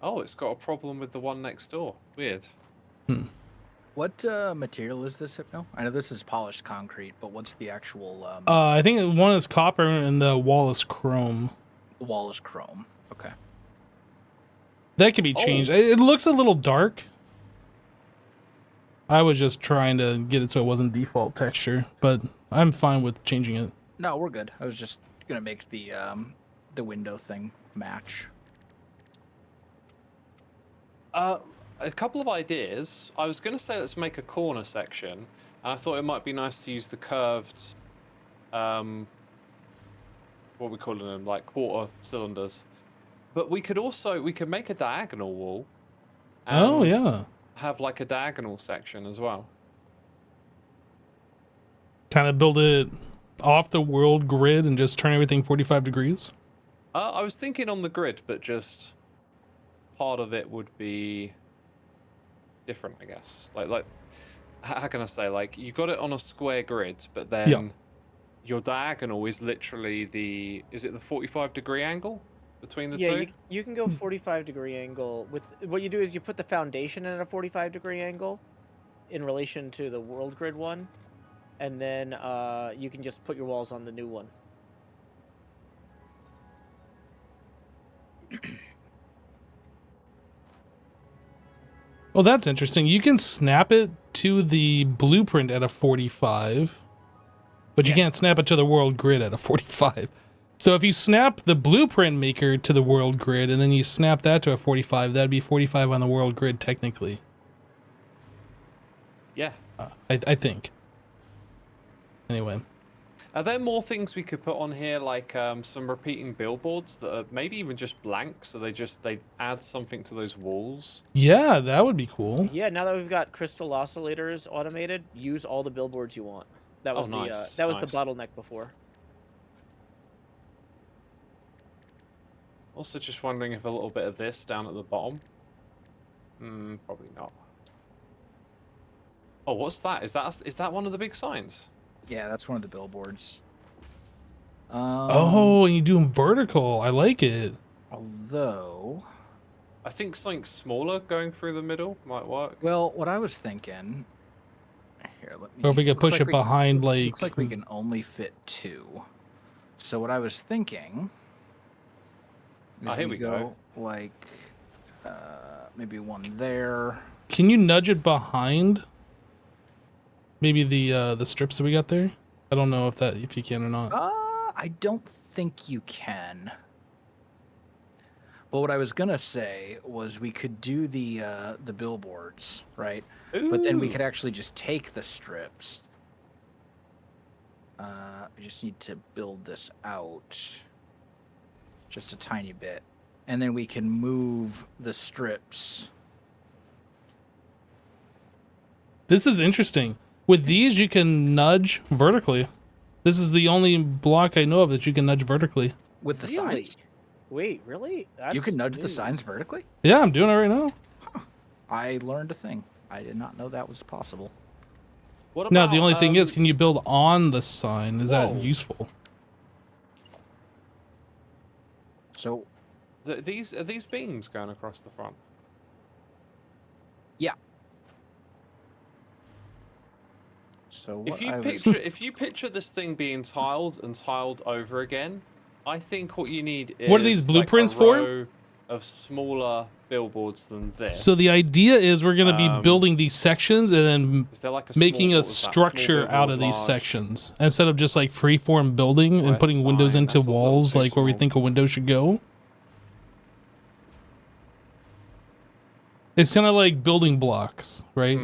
Oh, it's got a problem with the one next door. Weird. What material is this, Hypno? I know this is polished concrete, but what's the actual? I think one is copper and the wall is chrome. The wall is chrome. Okay. That could be changed. It looks a little dark. I was just trying to get it so it wasn't default texture, but I'm fine with changing it. No, we're good. I was just gonna make the window thing match. A couple of ideas. I was going to say let's make a corner section, and I thought it might be nice to use the curved, what we calling them, like quarter cylinders. But we could make a diagonal wall. Oh and yeah. Have like a diagonal section as well. Kind of build it off the world grid and just turn everything 45 degrees. I was thinking on the grid, but just part of it would be different, I guess. Like how can I say? Like you got it on a square grid, but then your diagonal is literally is it the 45-degree angle between the two? Yeah, you can go 45-degree angle. With what you do is you put the foundation at a 45-degree angle in relation to the world grid one, and then you can just put your walls on the new one. Well, that's interesting. You can snap it to the blueprint at a 45, but you can't snap it to the world grid at a 45. So if you snap the blueprint maker to the world grid and then you snap that to a 45, that'd be 45 on the world grid technically. Yeah. I think. Anyway. Are there more things we could put on here, like some repeating billboards that are maybe even just blank, so they add something to those walls? Yeah, that would be cool. Yeah, now that we've got crystal oscillators automated, use all the billboards you want. That was Nice, that was the nice. bottleneck before. Also, just wondering if a little bit of this down at the bottom. Probably not. Oh, what's that? Is that one of the big signs? Yeah, that's one of the billboards. Oh, and you do them vertical. I like it. Although, I think something smaller going through the middle might work. well, what I was thinking. Here, let me. Or if we could looks push like it behind, like... Looks like we can only fit 2. So what I was thinking. Is here we go. Like, maybe one there. Can you nudge it behind? Maybe the strips that we got there? I don't know if you can or not. I don't think you can. But what I was gonna say was we could do the billboards, right? Ooh. But then we could actually just take the strips. We just need to build this out just a tiny bit, and then we can move the strips. This is interesting. With these, you can nudge vertically. This is the only block I know of that you can nudge vertically. With the Really? signs? Wait, really? You can That's nudge the new. signs vertically? Yeah, I'm doing it right now. I learned a thing. I did not know that was possible. What Now, about, the only thing is, can you build on the sign? Is Whoa. that useful? So, are these beams going across the front? yeah. So what If you picture this thing being tiled and tiled over again, I think what you need is What are these blueprints like a for? row of smaller billboards than this. So the idea is we're going to be building these sections and then Is there like a making small, a structure out of these large? sections instead of just like freeform building and West putting windows side, into that's a little walls too like where we small. think a window should go. It's kind of like building blocks, right?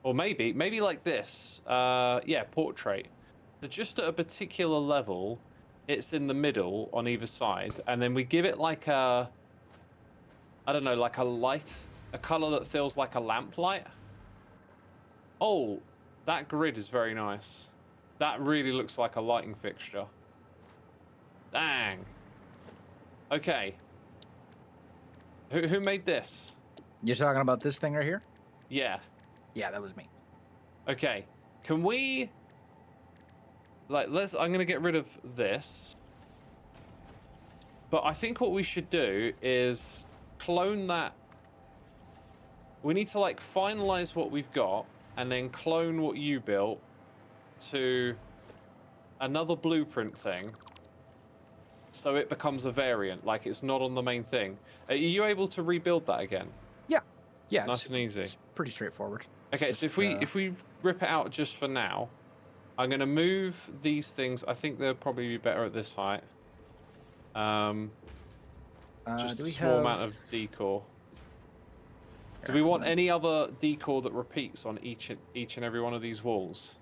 Or maybe like this. Yeah, portrait. So just at a particular level, it's in the middle on either side, and then we give it like a, I don't know, like a light, a color that feels like a lamplight. Oh, that grid is very nice. That really looks like a lighting fixture. Dang. Okay. Who made this? You're talking about this thing right here? Yeah. Yeah, that was me. Okay. Can we... Like, I'm going to get rid of this. But I think what we should do is clone that. We need to, like, finalize what we've got and then clone what you built to another blueprint thing. So it becomes a variant, like it's not on the main thing. Are you able to rebuild that again? Yeah, Nice and easy. It's pretty straightforward. It's Okay, just, so if we rip it out just for now, I'm gonna move these things. I think they'll probably be better at this height. Just do a we small amount have- of decor. Do Here, we want any other decor that repeats on each and every one of these walls?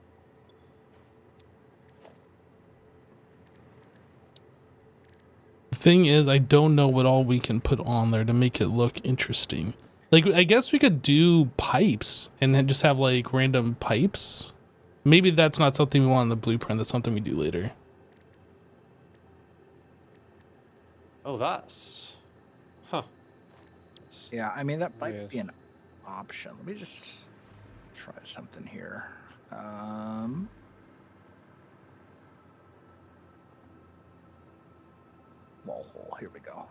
The thing is, I don't know what all we can put on there to make it look interesting. Like, I guess we could do pipes and then just have like random pipes. Maybe that's not something we want in the blueprint. That's something we do later. Oh, that's... Huh. Yeah, I mean, that might Weird. be an option. Let me just try something here. Wall hole, here we go.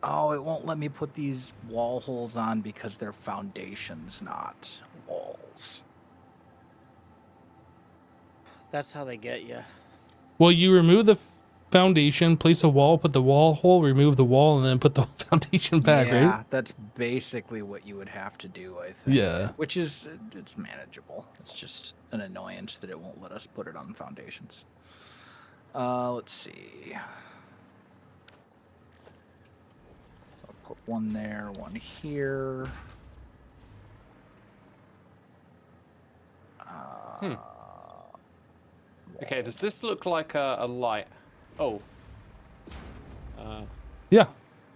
Oh, it won't let me put these wall holes on because they're foundations, not walls. That's how they get you. Well, you remove the foundation, place a wall, put the wall hole, remove the wall, and then put the foundation back, Yeah, right? that's basically what you would have to do, I think. Yeah. Which is, it's manageable. It's just an annoyance that it won't let us put it on foundations. Let's see. I'll put one there, one here. Okay, does this look like a light? Oh. Yeah.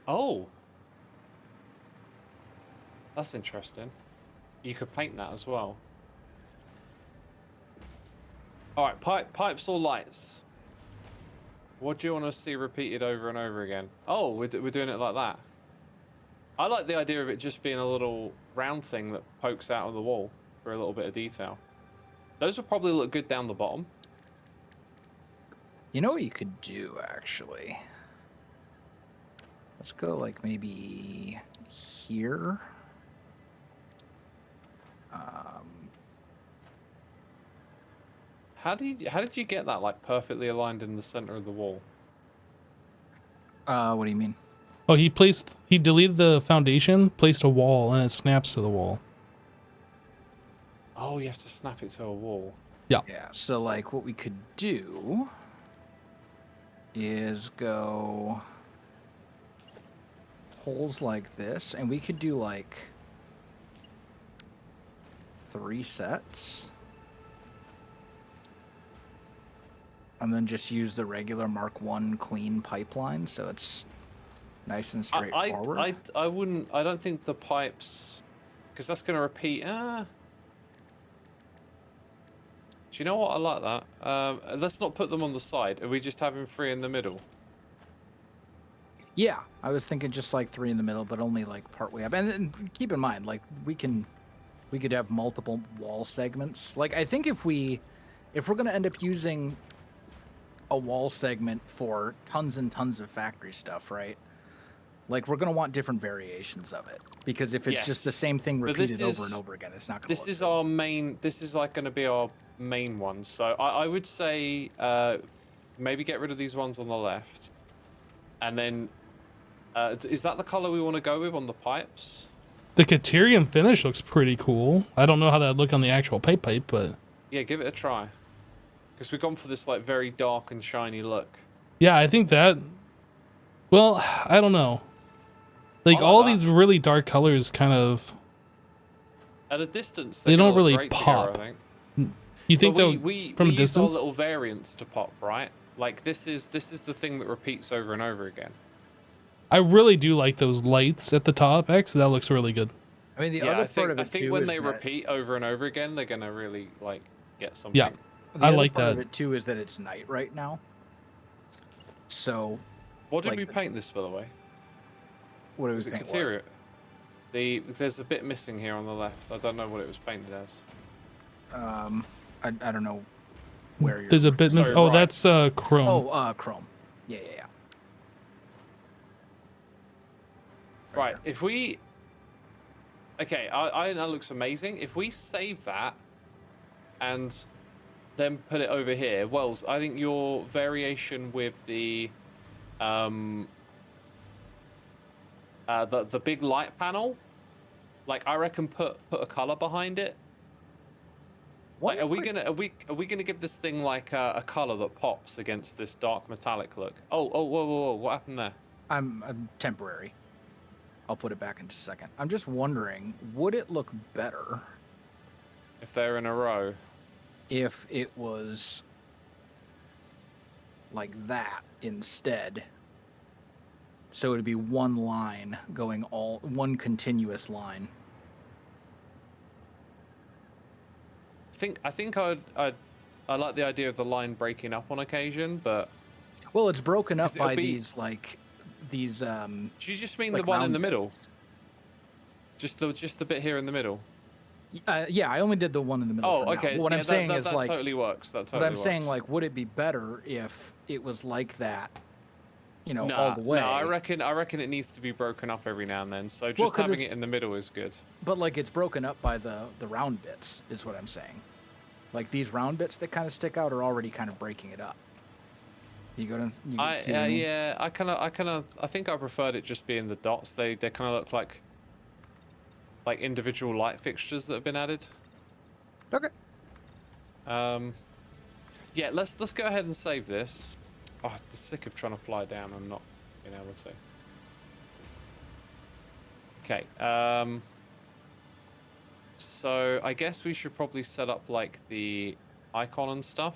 Oh. That's interesting. You could paint that as well. All right, pipes or lights? What do you want to see repeated over and over again? Oh, we're doing it like that. I like the idea of it just being a little round thing that pokes out of the wall for a little bit of detail. Those would probably look good down the bottom. You know what you could do, actually? Let's go, like, maybe here. How did you get that like perfectly aligned in the center of the wall? What do you mean? Oh, he deleted the foundation, placed a wall, and it snaps to the wall. Oh, you have to snap it to a wall. Yeah. Yeah, so, like, what we could do is go holes like this, and we could do, like, 3 sets. And then just use the regular Mark 1 clean pipeline, so it's nice and straightforward. I wouldn't. I don't think the pipes, because that's going to repeat. Do you know what? I like that. Let's not put them on the side. Are we just having 3 in the middle? Yeah, I was thinking just like 3 in the middle, but only like partway up. And keep in mind, like we could have multiple wall segments. Like I think if we're gonna end up using a wall segment for tons and tons of factory stuff, right? Like we're gonna want different variations of it because if it's just the Yes. same thing But this repeated over and is- over again, it's not gonna. This look is good. our main. This is like going to be our main one. So I would say maybe get rid of these ones on the left, and then is that the color we want to go with on the pipes? The Caterium finish looks pretty cool. I don't know how that'd look on the actual pipe, but Yeah, give it a try. Because we've gone for this like very dark and shiny look. yeah, I think that. Well, I don't know. Like I like all that. these really dark colors, kind of. At a distance, They they're don't gonna look really great pop. together, I think. You think But they'll we from a use our distance? little variants to pop, right? Like this is the thing that repeats over and over again. I really do like those lights at the top. X, that looks really good. I mean, the Yeah, other I think part of it too when is they that repeat over and over again, they're gonna really like get something. Yeah, the I other like part that. of it too is that it's night right now. So, What did like we paint this, by the way? what do we Was it paint? What? Caterior? There's a bit missing here on the left. I don't know what it was painted as. I don't know where you're. There's a bit missing. Sorry, Oh, right. that's chrome. Oh, chrome. Yeah. Right, if we... Okay, I think that looks amazing. If we save that and then put it over here, Wells, I think your variation with the big light panel, like I reckon put a color behind it. What? Like, are we gonna give this thing like a color that pops against this dark metallic look? Oh, whoa, what happened there? I'm temporary. I'll put it back in just a second. I'm just wondering, would it look better If they're in a row. if it was like that instead? So it'd be one line going one continuous line. I think I like the idea of the line breaking up on occasion, but Well, it's broken up 'Cause it'll by be- these do you just mean like the one in round the middle? bits. Just the bit here in the middle. Yeah, I only did the one in the middle. Oh, for now. okay. But what yeah, I'm saying that is that like, totally works. That totally what I'm works. saying, like, would it be better if it was like that, all Nah, the way? No, I reckon it needs to be broken up every now and then. So Well, just 'cause having it's- it in the middle is good. But like, it's broken up by the round bits, is what I'm saying. Like these round bits that kind of stick out are already kind of breaking it up. You see what I mean? Yeah, I think I preferred it just being the dots. They kind of look like individual light fixtures that have been added. Okay. Yeah, let's go ahead and save this. Oh, I'm sick of trying to fly down and not being able to. Okay. So I guess we should probably set up like the icon and stuff.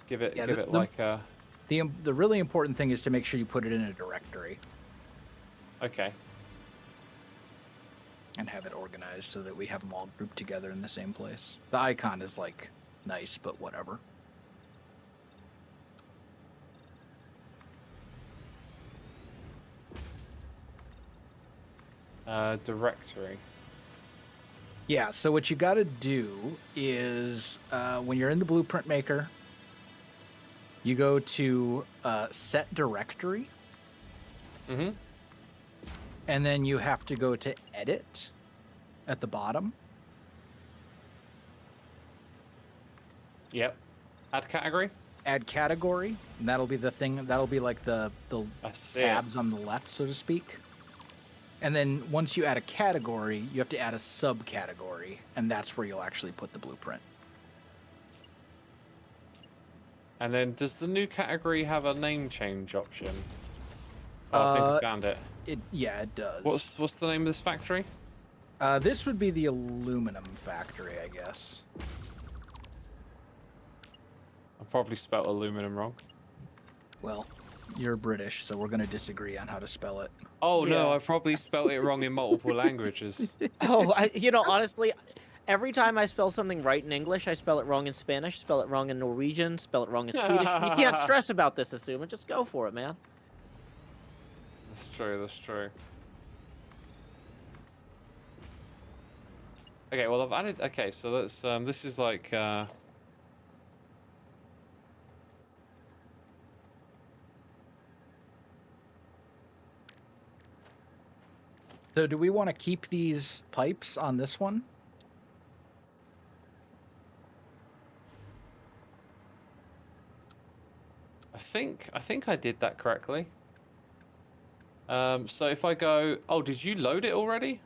Give it Yeah, like a the really important thing is to make sure you put it in a directory okay. and have it organized so that we have them all grouped together in the same place. The icon is like nice, but whatever. Directory. Yeah, so what you got to do is when you're in the blueprint maker, you go to set directory, Mm-hmm. and then you have to go to edit at the bottom. Yep. Add category. Add category, and that'll be the thing. That'll be like the I see it. tabs on the left, so to speak. And then once you add a category, you have to add a subcategory, and that's where you'll actually put the blueprint. And then does the new category have a name change option? Oh, I think I found it. Yeah, it does. What's the name of this factory? This would be the aluminum factory, I guess. I probably spelled aluminum wrong. Well, you're British, so we're going to disagree on how to spell it. Oh no, Yeah. I probably spelled it wrong in multiple languages. Oh, honestly, every time I spell something right in English, I spell it wrong in Spanish, spell it wrong in Norwegian, spell it wrong in Swedish. You can't stress about this, Asuma. Just go for it, man. That's true. That's true. Okay, well I've added. Okay, so that's this is like So do we want to keep these pipes on this one? I think I did that correctly. So if I go, oh, did you load it already?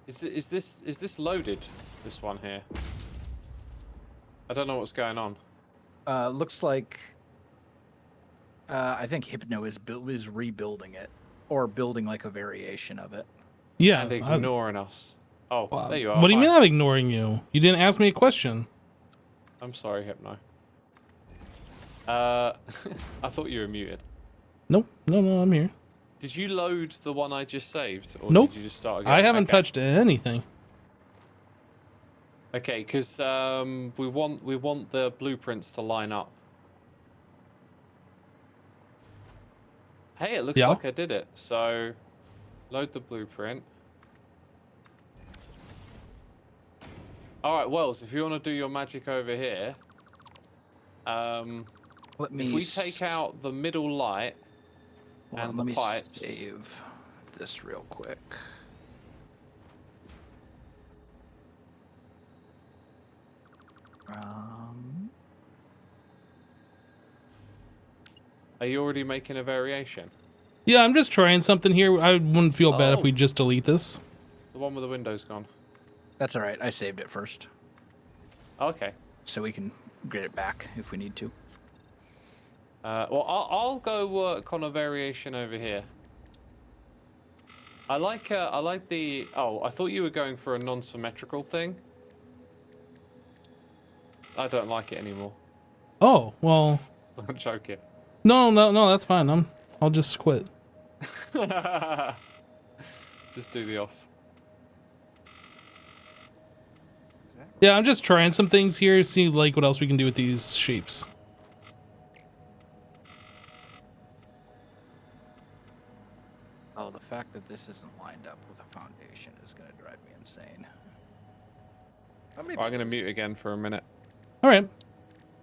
Is this loaded? This one here. I don't know what's going on. Looks like I think Hypno is rebuilding it, or building like a variation of it. Yeah. And ignoring us. Oh, Wow. there you are. What do you Hi. mean I'm ignoring you? You didn't ask me a question. I'm sorry, Hypno. I thought you were muted. Nope. No, I'm here. Did you load the one I just saved, or Nope. did you just start again? I haven't Okay. touched anything. Okay, because we want the blueprints to line up. Hey, it looks Yeah. like I did it. So, load the blueprint. All right, Wells, if you want to do your magic over here, Let me if we take out the middle light and let the me pipes. save this real quick. Are you already making a variation? Yeah, I'm just trying something here. I wouldn't feel bad if Oh. we just delete this. The one with the windows gone. That's all right. I saved it first, Okay. so we can get it back if we need to. Well, I'll go work on a variation over here. I like the. Oh, I thought you were going for a non-symmetrical thing. I don't like it anymore. Oh, well, I'm joking. no, that's fine. I'll just quit. Just do the off. Yeah, I'm just trying some things here, see like what else we can do with these shapes. Oh, the fact that this isn't lined up with a foundation is going to drive me insane. Oh, maybe I'm gonna it is. mute again for a minute. All right.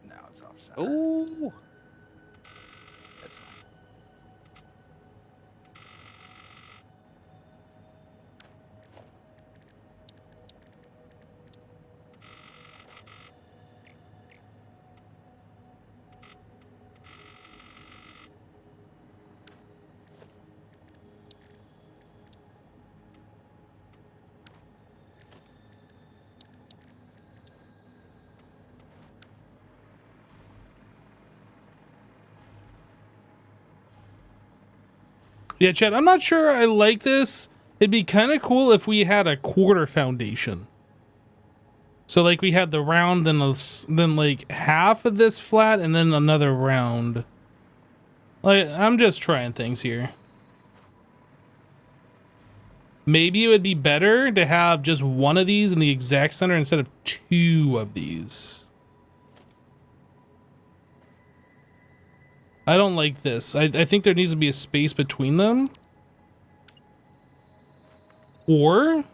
Now it's off center. Ooh. That's fine. Yeah, Chad, I'm not sure I like this. It'd be kind of cool if we had a quarter foundation. So like we had the round, then like half of this flat, and then another round. Like, I'm just trying things here. Maybe it would be better to have just one of these in the exact center instead of two of these. I don't like this. I think there needs to be a space between them. Or...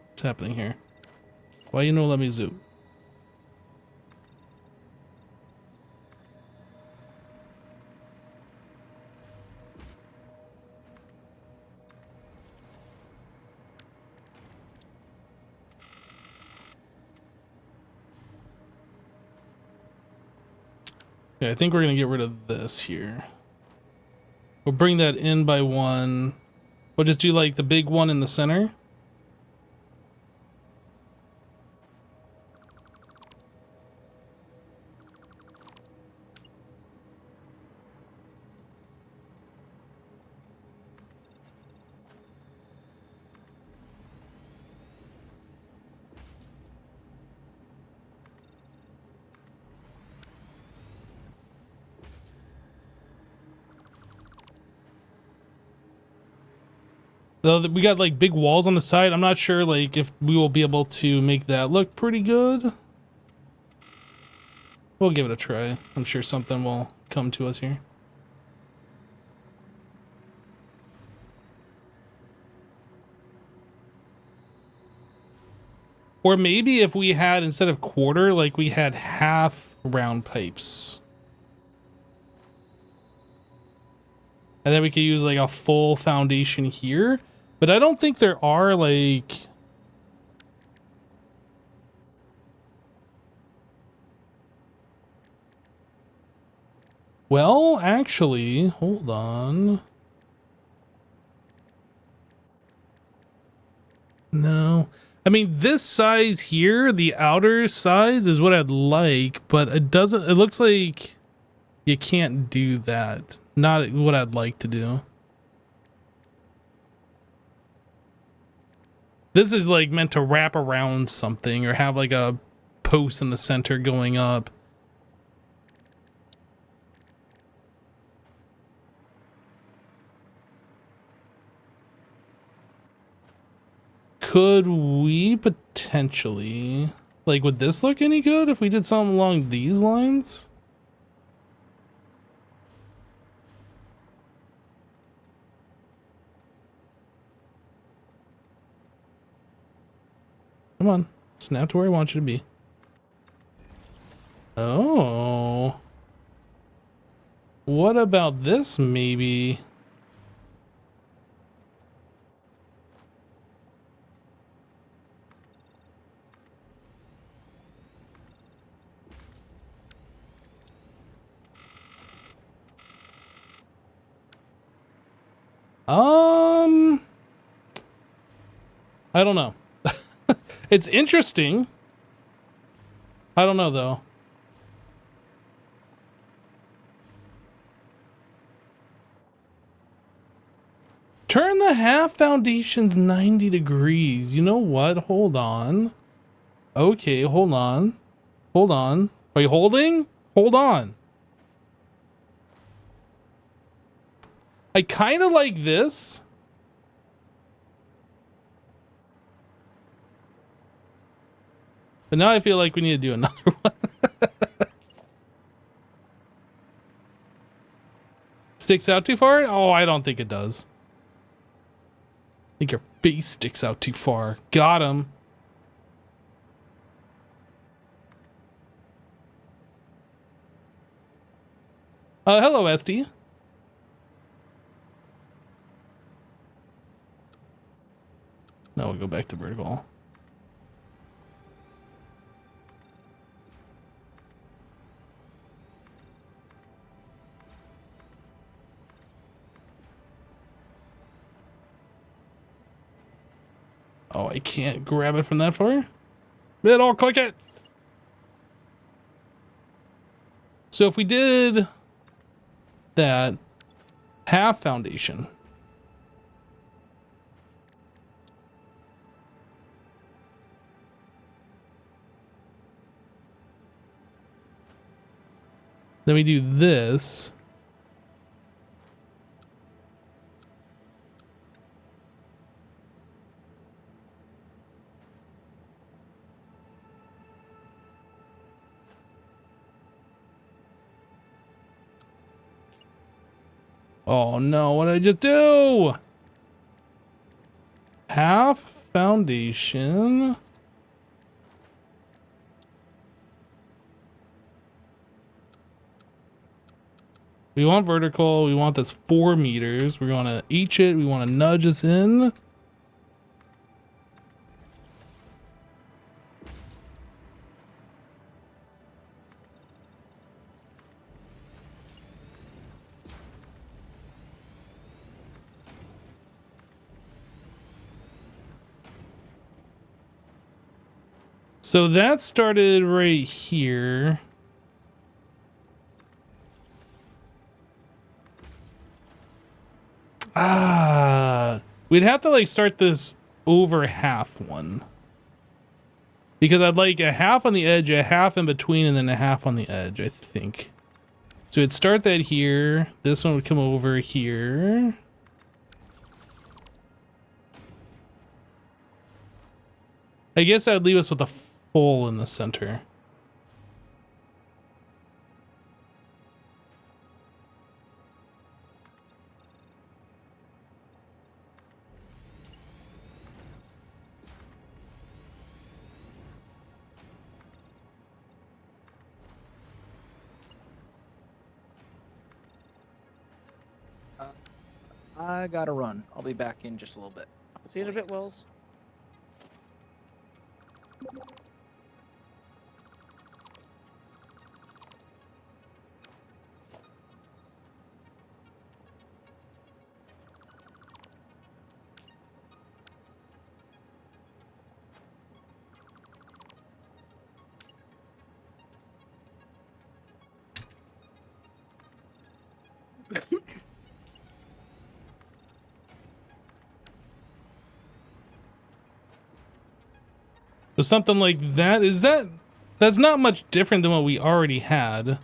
what's happening here? Why you no let me zoom? Okay, I think we're gonna get rid of this here. We'll bring that in by one. We'll just do like the big one in the center. Though we got like big walls on the side, I'm not sure like if we will be able to make that look pretty good. We'll give it a try. I'm sure something will come to us here. Or maybe if we had, instead of quarter, like we had half round pipes. And then we could use like a full foundation here. But I don't think there are like... well, actually, hold on. No. I mean, this size here, the outer size is what I'd like, but it doesn't, it looks like you can't do that. Not what I'd like to do. This is like meant to wrap around something or have like a post in the center going up. Could we potentially, like, would this look any good if we did something along these lines? Come on, snap to where I want you to be. Oh. What about this, maybe? I don't know. It's interesting. I don't know though. Turn the half foundations 90 degrees. You know what? Hold on. Okay, hold on. Hold on. Are you holding? Hold on. I kind of like this. But now I feel like we need to do another one. Sticks out too far? Oh, I don't think it does. I think your face sticks out too far. Got him. Hello, Esty. Now we'll go back to vertical. Oh, I can't grab it from that far? I'll click it. So if we did that. Half foundation. Then we do this. Oh no, what did I just do? Half foundation. We want vertical. We want this 4 meters. We're going to H it. We want to nudge us in. So that started right here. We'd have to like start this over half one. Because I'd like a half on the edge, a half in between, and then a half on the edge, I think. So it'd start that here. This one would come over here. I guess that would leave us with a full in the center. I gotta run. I'll be back in just a little bit. See you in a bit, Wills. So something like that, that's not much different than what we already had.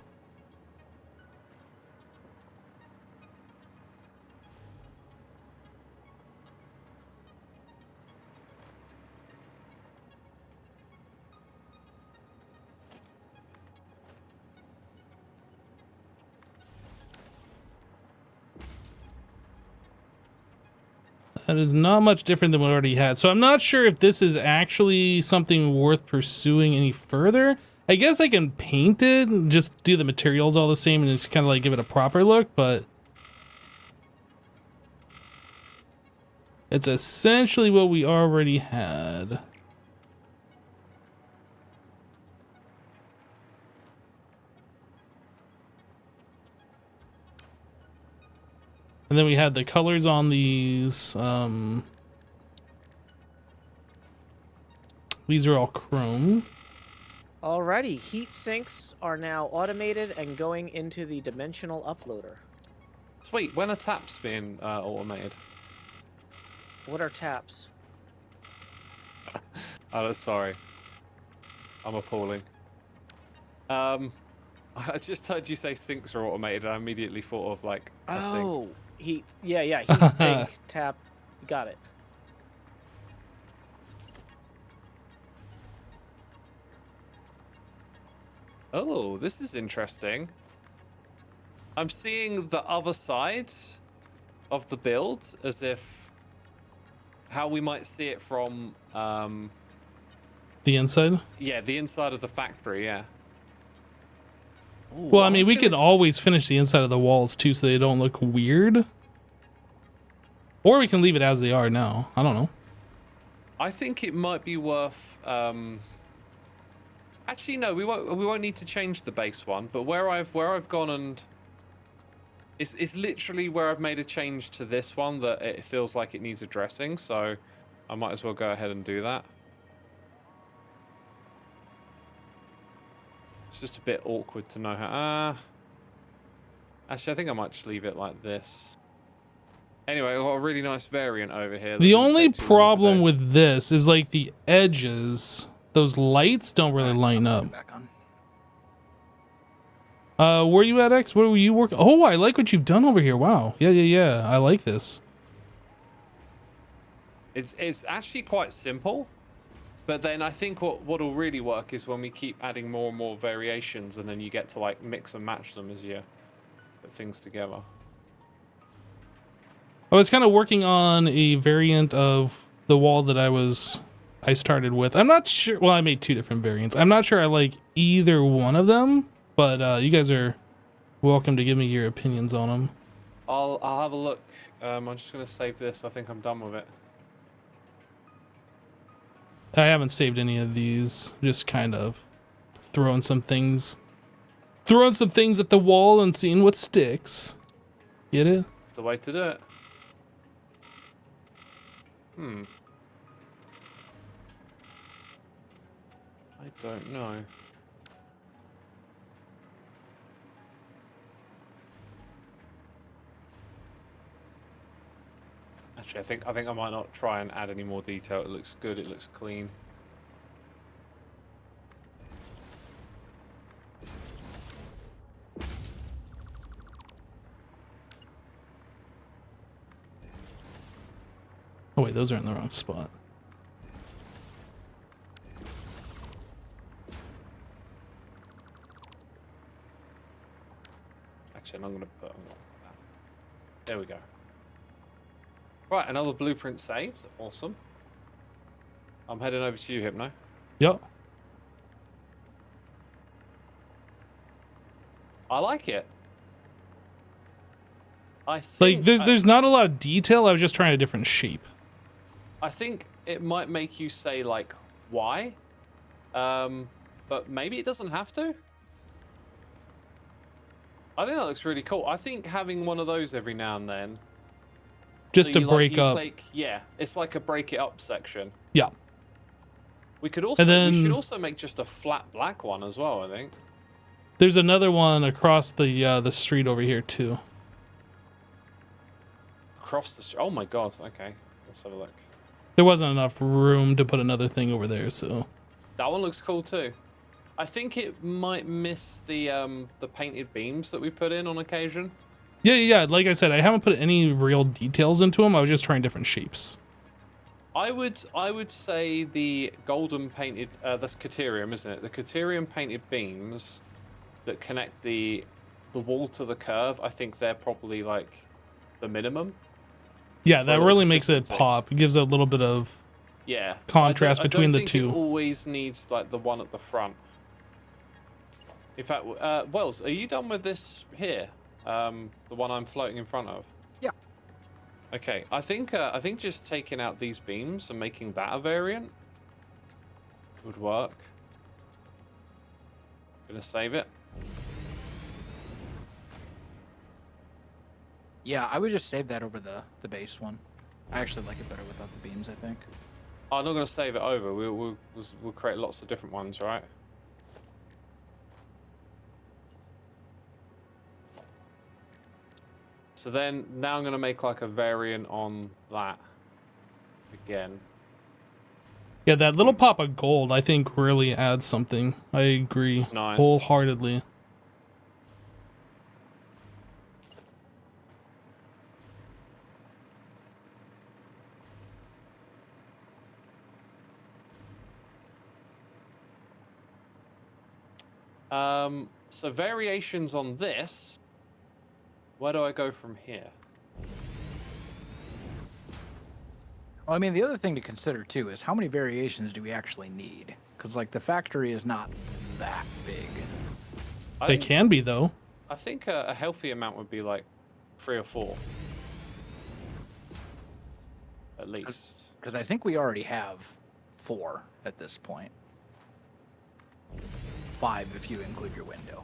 That is not much different than what we already had. So I'm not sure if this is actually something worth pursuing any further. I guess I can paint it and just do the materials all the same and just kind of like give it a proper look, but it's essentially what we already had. And then we had the colors on these. These are all chrome. Alrighty, heat sinks are now automated and going into the dimensional uploader. Sweet. When are taps being automated? What are taps? Oh, sorry. I'm appalling. I just heard you say sinks are automated. I immediately thought of like a sink. Oh, heat. Yeah, heat sink, tap. Got it. Oh, this is interesting. I'm seeing the other side of the build as if how we might see it from The inside? yeah, the inside of the factory, yeah. Ooh, Well, I mean, we gonna- could always finish the inside of the walls too so they don't look weird. Or we can leave it as they are now. I don't know. I think it might be worth actually no, we won't need to change the base one, but where I've gone and it's literally where I've made a change to this one that it feels like it needs addressing, so I might as well go ahead and do that. It's just a bit awkward to know how Actually, I think I might just leave it like this. Anyway, I've got a really nice variant over here. that The didn't only take too long to problem do. with this is like the edges. Those lights don't really line up. Back on. Where you at, X? Where were you working? Oh, I like what you've done over here. Wow. Yeah. I like this. It's actually quite simple, but then I think what'll really work is when we keep adding more and more variations, and then you get to like mix and match them as you put things together. I was kind of working on a variant of the wall that I started with. I'm not sure. Well, I made 2 different variants. I'm not sure I like either one of them, but you guys are welcome to give me your opinions on them. I'll have a look. I'm just gonna save this. I think I'm done with it. I haven't saved any of these. Just kind of throwing some things at the wall and seeing what sticks. Get it? It's the way to do it. I don't know. Actually, I think I might not try and add any more detail. It looks good. It looks clean. Oh wait, those are in the wrong spot. Actually, I'm going to put them on that. There we go. Right, another blueprint saved. Awesome. I'm heading over to you, Hypno. Yep. I like it. I Like think there's not a lot of detail. I was just trying a different shape. I think it might make you say like why, but maybe it doesn't have to. I think that looks really cool. I think having one of those every now and then, Just so to break up. yeah, it's like a break it up section. Yeah. We could also then- we should also make just a flat black one as well. I think. There's another one across the street over here too. Across the street. Oh my god. Okay, let's have a look. There wasn't enough room to put another thing over there, so. That one looks cool too. I think it might miss the painted beams that we put in on occasion. Yeah. Like I said, I haven't put any real details into them. I was just trying different shapes. I would say the golden painted that's Caterium, isn't it? The Caterium painted beams that connect the wall to the curve. I think they're probably like the minimum. Yeah, For that the really makes it consistency. pop. It gives a little bit of Yeah. contrast I don't between the think two. It always needs like the one at the front. In fact, Wells, are you done with this here? The one I'm floating in front of. Yeah. Okay, I think just taking out these beams and making that a variant would work. Gonna save it. Yeah, I would just save that over the base one. I actually like it better without the beams, I think. I'm not gonna save it over. We'll create lots of different ones, right? So then now I'm gonna make like a variant on that again. Yeah, that little pop of gold, I think, really adds something. I agree It's nice. wholeheartedly. So variations on this. Where do I go from here? Well, I mean, the other thing to consider too is how many variations do we actually need? Because like the factory is not that big. I They think- can be, though. I think a healthy amount would be like 3 or 4. At least. Because I think we already have 4 at this point. 5 if you include your window.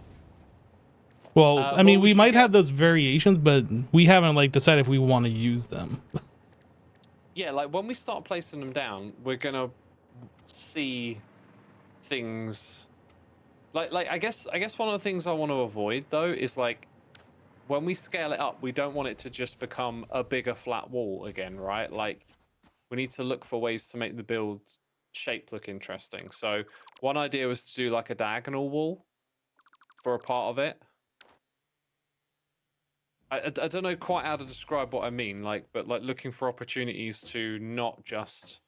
Well, I mean, well, we we should might get- have those variations, but we haven't like decided if we want to use them. Yeah, like when we start placing them down, we're gonna see things. Like I guess one of the things I want to avoid though is like when we scale it up, we don't want it to just become a bigger flat wall again, right? Like, we need to look for ways to make the build shape look interesting. So one idea was to do like a diagonal wall for a part of it. I don't know quite how to describe what I mean, like, but like looking for opportunities to not just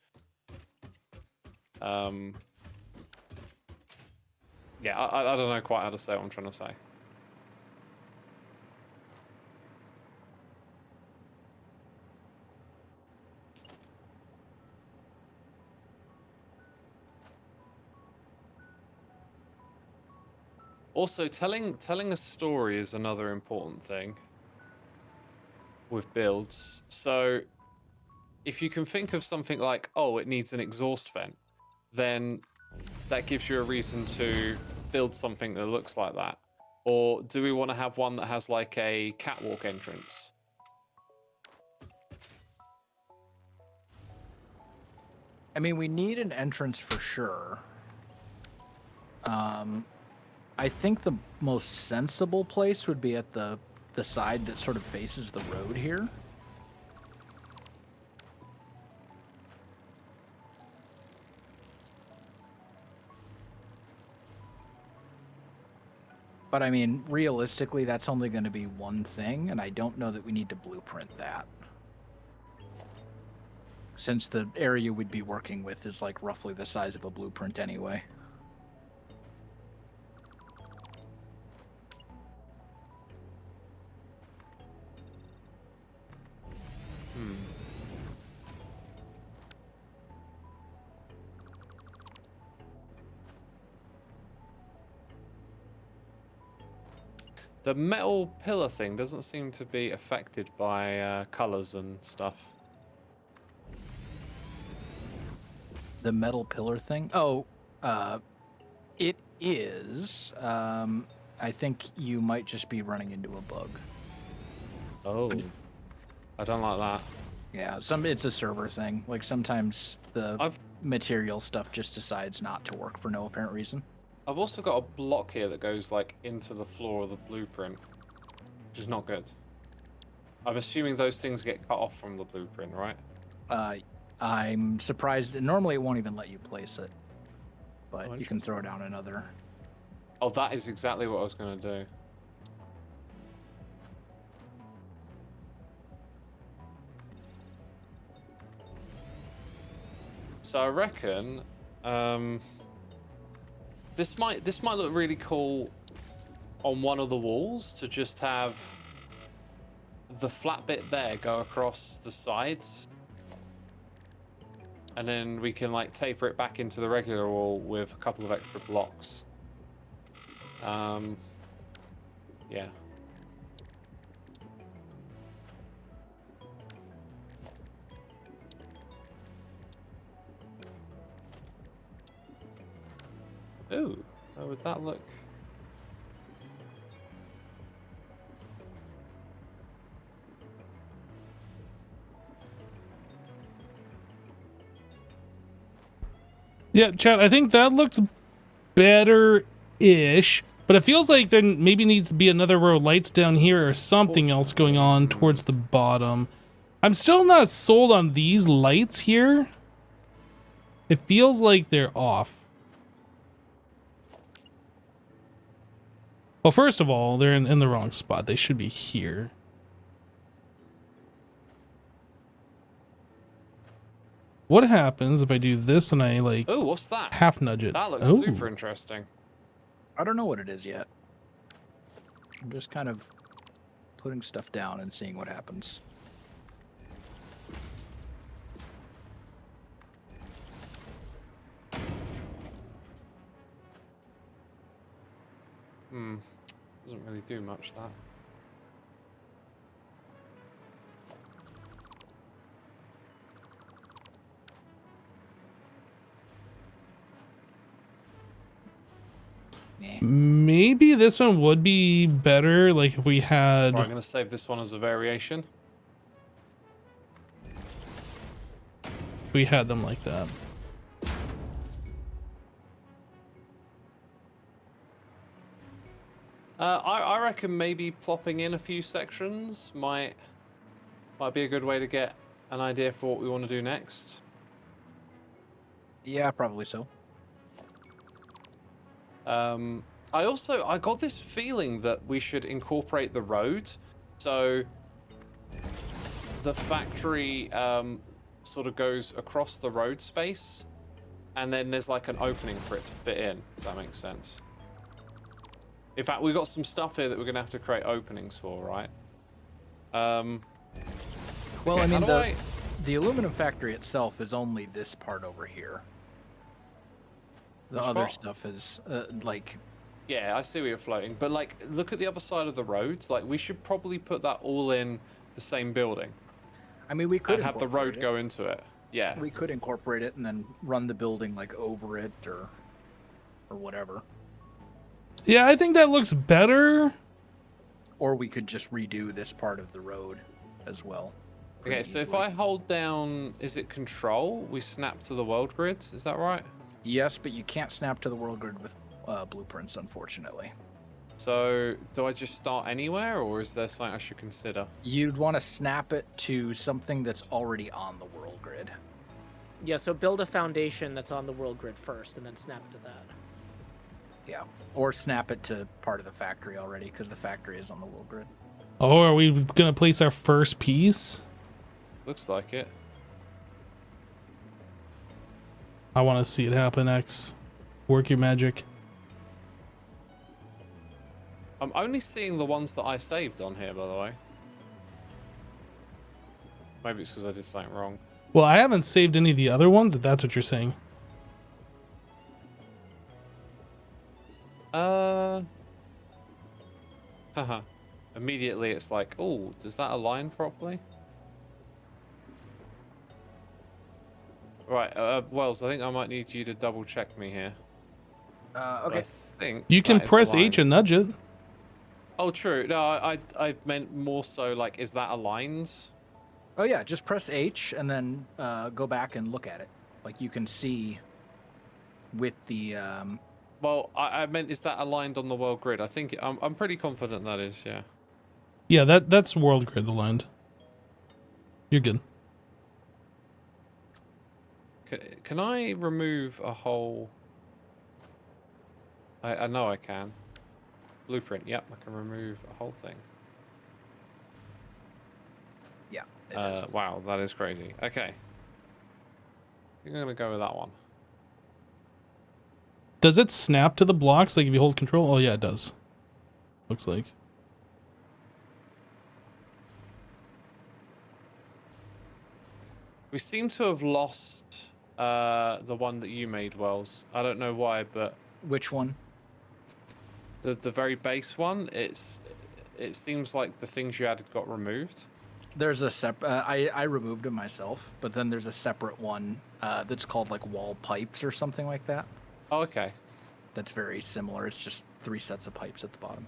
yeah, I don't know quite how to say what I'm trying to say. Also, telling a story is another important thing with builds. So if you can think of something like, oh, it needs an exhaust vent, then that gives you a reason to build something that looks like that. Or do we want to have one that has like a catwalk entrance? I mean, we need an entrance for sure. I think the most sensible place would be at the side that sort of faces the road here. But I mean, realistically, that's only going to be one thing, and I don't know that we need to blueprint that. Since the area we'd be working with is like roughly the size of a blueprint anyway. The metal pillar thing doesn't seem to be affected by colors and stuff. The metal pillar thing? Oh, it is. I think you might just be running into a bug. Oh, I don't like that. Yeah, it's a server thing. Like sometimes the material stuff just decides not to work for no apparent reason. I've also got a block here that goes like into the floor of the blueprint, which is not good. I'm assuming those things get cut off from the blueprint, right? I'm surprised. Normally it won't even let you place it, but Oh, you can throw down another. Oh, that is exactly what I was going to do. So I reckon this might look really cool on one of the walls to just have the flat bit there go across the sides, and then we can like taper it back into the regular wall with a couple of extra blocks. Yeah. Ooh, how would that look? Yeah, Chad, I think that looks better-ish, but it feels like there maybe needs to be another row of lights down here or something else going on towards the bottom. I'm still not sold on these lights here. It feels like they're off. Well, first of all, they're in the wrong spot. They should be here. What happens if I do this and I like Oh, what's that? half nudge it? That looks Oh. super interesting. I don't know what it is yet. I'm just kind of putting stuff down and seeing what happens. Doesn't really do much, that. Maybe this one would be better, like if we had... Right, I'm going to save this one as a variation. If we had them like that. I reckon maybe plopping in a few sections might be a good way to get an idea for what we want to do next. Yeah, probably so. I got this feeling that we should incorporate the road, so the factory sort of goes across the road space, and then there's like an opening for it to fit in. If that makes sense. In fact, we've got some stuff here that we're gonna have to create openings for, right? Well, okay, I mean, how do the aluminum factory itself is only this part over here. The Which other part? stuff is like, Yeah, I see where you're floating, but like, look at the other side of the road. Like, we should probably put that all in the same building I mean, we could and have the incorporate road go into it. Yeah. We could incorporate it and then run the building like over it or whatever. Yeah, I think that looks better. Or we could just redo this part of the road as well. Okay, pretty so if easily. I hold down, is it control? We snap to the world grid. Is that right? Yes, but you can't snap to the world grid with blueprints, unfortunately. So do I just start anywhere, or is there something I should consider? You'd want to snap it to something that's already on the world grid. Yeah, so build a foundation that's on the world grid first, and then snap it to that. Yeah. Or snap it to part of the factory already, because the factory is on the world grid. Oh, are we gonna place our first piece? Looks like it. I want to see it happen, X. Work your magic. I'm only seeing the ones that I saved on here, by the way. Maybe it's because I did something wrong. Well, I haven't saved any of the other ones, if that's what you're saying. Haha. Immediately it's like, oh, does that align properly? Right, Wells, I think I might need you to double check me here. But Okay. I think You can that is press aligned. H and nudge it. Oh, true. No, I meant more so like, is that aligned? Oh yeah, just press H and then go back and look at it. Like you can see with the Well, I meant, is that aligned on the world grid? I think I'm pretty confident that is, yeah. Yeah, that's world grid aligned. You're good. Can I remove a whole? I know I can. Blueprint. Yep, I can remove a whole thing. yeah. It is. Wow, that is crazy. Okay. I think I'm gonna go with that one. Does it snap to the blocks like if you hold control? Oh yeah, it does. Looks like. We seem to have lost the one that you made, Wells. I don't know why, but Which one? the very base one, it seems like the things you added got removed. There's a separate. I removed it myself, but then there's a separate one that's called like wall pipes or something like that. Oh, okay. That's very similar. It's just 3 sets of pipes at the bottom.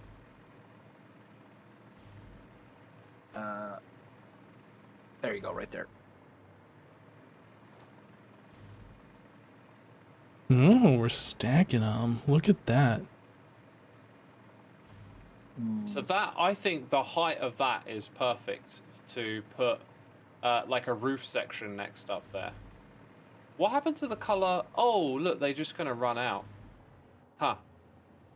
There you go, right there. Oh, we're stacking them. Look at that. So that, I think the height of that is perfect to put like a roof section next up there. What happened to the color? Oh, look, they just kind of run out. Huh.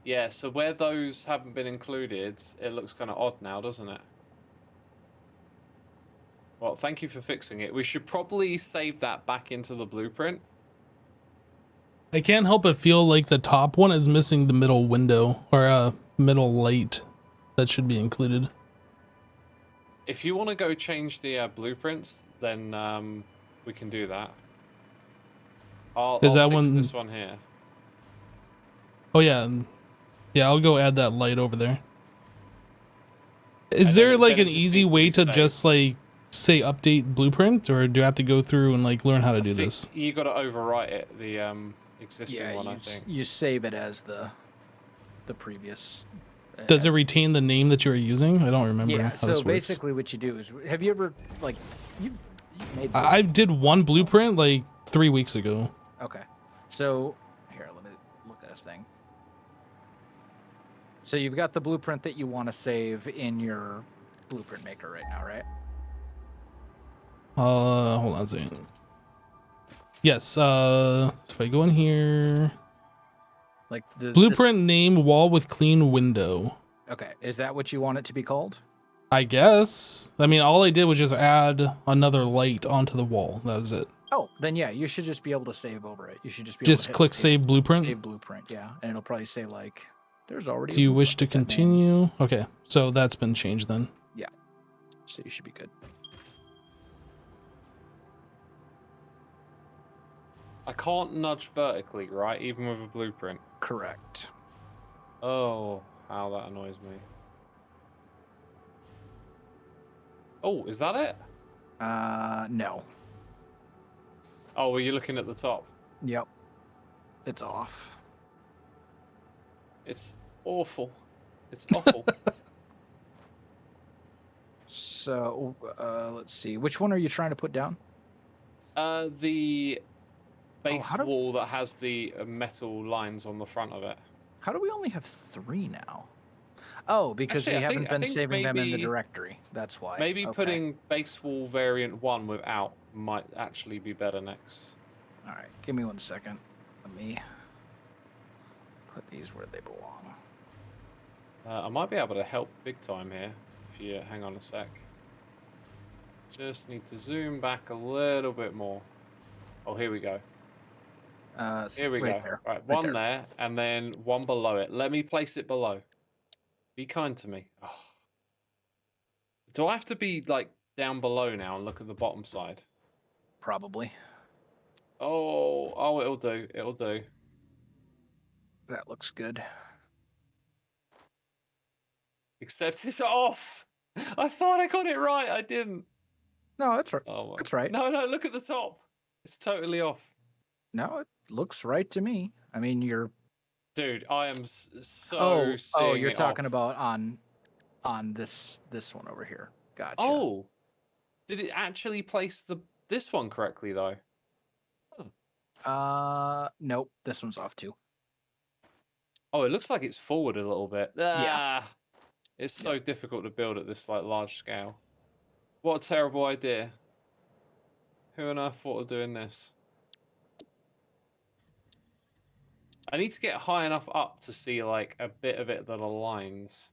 Yeah, so where those haven't been included, it looks kind of odd now, doesn't it? Well, thank you for fixing it. We should probably save that back into the blueprint. I can't help but feel like the top one is missing the middle window or middle light that should be included. If you want to go change the blueprints, then we can do that. I'll Is that fix one- this one here. Oh yeah. Yeah, I'll go add that light over there. Is And there then like it an just easy needs to way be to saved. just like say update blueprint, or do I have to go through and like learn how to do I think this? you got to overwrite it, the existing Yeah, one, I you, think. you save it as the previous. Does it as- retain the name that you were using? I don't remember Yeah. how So this works. basically, what you do is, have you ever like you made? I did one blueprint like 3 weeks ago. Okay. So here, let me look at a thing. So you've got the blueprint that you want to save in your blueprint maker right now, right? Hold on a second. Yes, if I go in here, Like blueprint name wall with clean window. Okay, is that what you want it to be called? I guess. I mean, all I did was just add another light onto the wall. That was it. Oh, then yeah, you should just be able to save over it. You should just be able Just to hit click save blueprint. Save blueprint, yeah, and it'll probably say like, "There's already." Do a you wish blueprint to with that name. continue? Okay, so that's been changed then. Yeah, so you should be good. I can't nudge vertically, right? Even with a blueprint. Correct. Oh, how that annoys me. Oh, is that it? No. Oh, were you looking at the top? Yep. It's off. It's awful. It's awful. So, let's see. Which one are you trying to put down? The base how do- wall that has the metal lines on the front of it. How do we only have 3 now? Oh, because Actually, we I haven't been think saving them in the maybe- directory. That's why. Maybe Okay. putting base wall variant 1 without might actually be better next. All right, give me 1 second. Let me put these where they belong. I might be able to help big time here if you hang on a sec. Just need to zoom back a little bit more. Oh, here we go. Here we right go. there. Right, Right one there. there, and then one below it. Let me place it below. Be kind to me. Oh. Do I have to be like down below now and look at the bottom side? Probably. Oh, it'll do. It'll do. That looks good. Except it's off. I thought I got it right. I didn't. No, that's right. Oh, That's right. No, look at the top. It's totally off. No, it looks right to me. I mean, you're. Dude, I am so Oh, seeing you're it talking off. about on this one over here. Gotcha. Oh, did it actually place this one correctly though? Nope. This one's off too. Oh, it looks like it's forward a little bit. Yeah. Ah, it's so difficult to build at this like large scale. What a terrible idea. Who on earth thought of doing this? I need to get high enough up to see like a bit of it that aligns.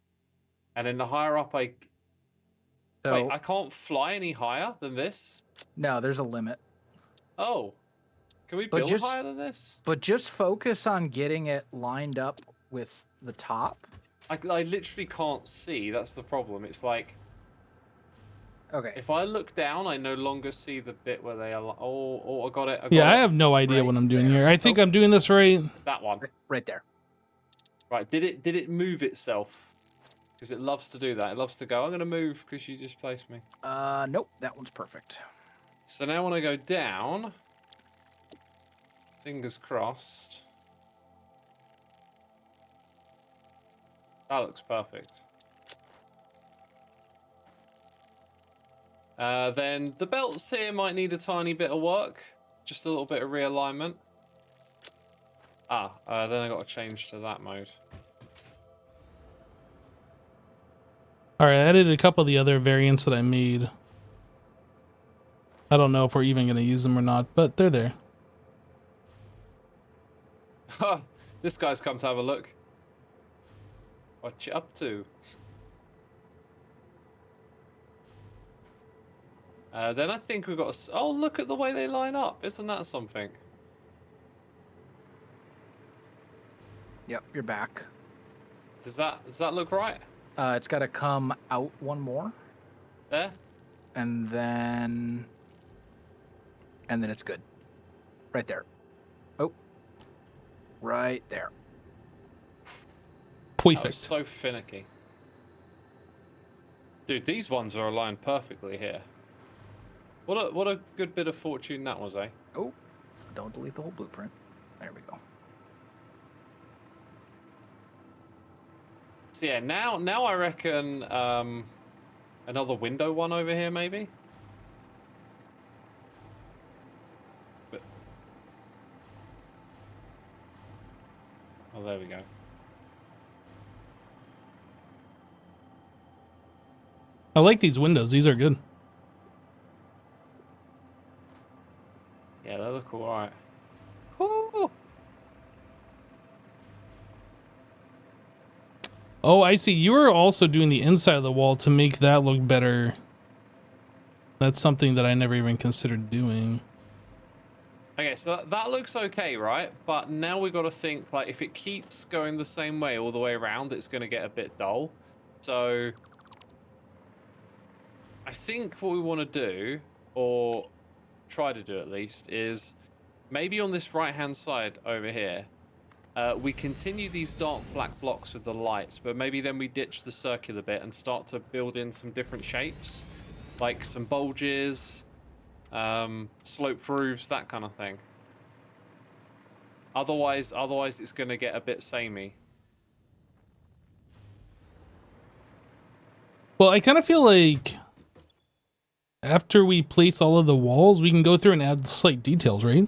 And then the higher up So, Wait, I can't fly any higher than this? no, there's a limit. Oh. Can we But build just- higher than this? But just focus on getting it lined up with the top. I literally can't see. That's the problem. It's like, Okay. if I look down, I no longer see the bit where they are. Oh, I got it. Yeah, I it. have no idea Right what I'm doing there. here. I think I'm doing this right. That one. Right there. Right. Did it move itself? Because it loves to do that. It loves to go, I'm going to move because you just placed me. Nope. That one's perfect. So now when I go down, fingers crossed. That looks perfect. Then the belts here might need a tiny bit of work. Just a little bit of realignment. Then I got to change to that mode. All right, I added a couple of the other variants that I made. I don't know if we're even going to use them or not, but they're there. This guy's come to have a look. What you up to? Then I think we've got. Oh, look at the way they line up! Isn't that something? Yep, you're back. Does that look right? It's got to come out one more, There. and then it's good. Right there. Oh. Right there. That was Perfect. so finicky. Dude, these ones are aligned perfectly here. What a good bit of fortune that was, eh? Oh, don't delete the whole blueprint. There we go. So yeah, now I reckon another window one over here maybe. But... Oh, there we go. I like these windows. These are good. Yeah, they look all right. Woo! Oh, I see. You were also doing the inside of the wall to make that look better. That's something that I never even considered doing. Okay, so that looks okay, right? But now we've got to think, like, if it keeps going the same way all the way around, it's going to get a bit dull. So I think what we want to do, or try to do at least, is maybe on this right-hand side over here, we continue these dark black blocks with the lights, but maybe then we ditch the circular bit and start to build in some different shapes, like some bulges, sloped roofs, that kind of thing. Otherwise it's going to get a bit samey. Well, I kind of feel like after we place all of the walls, we can go through and add slight details, right?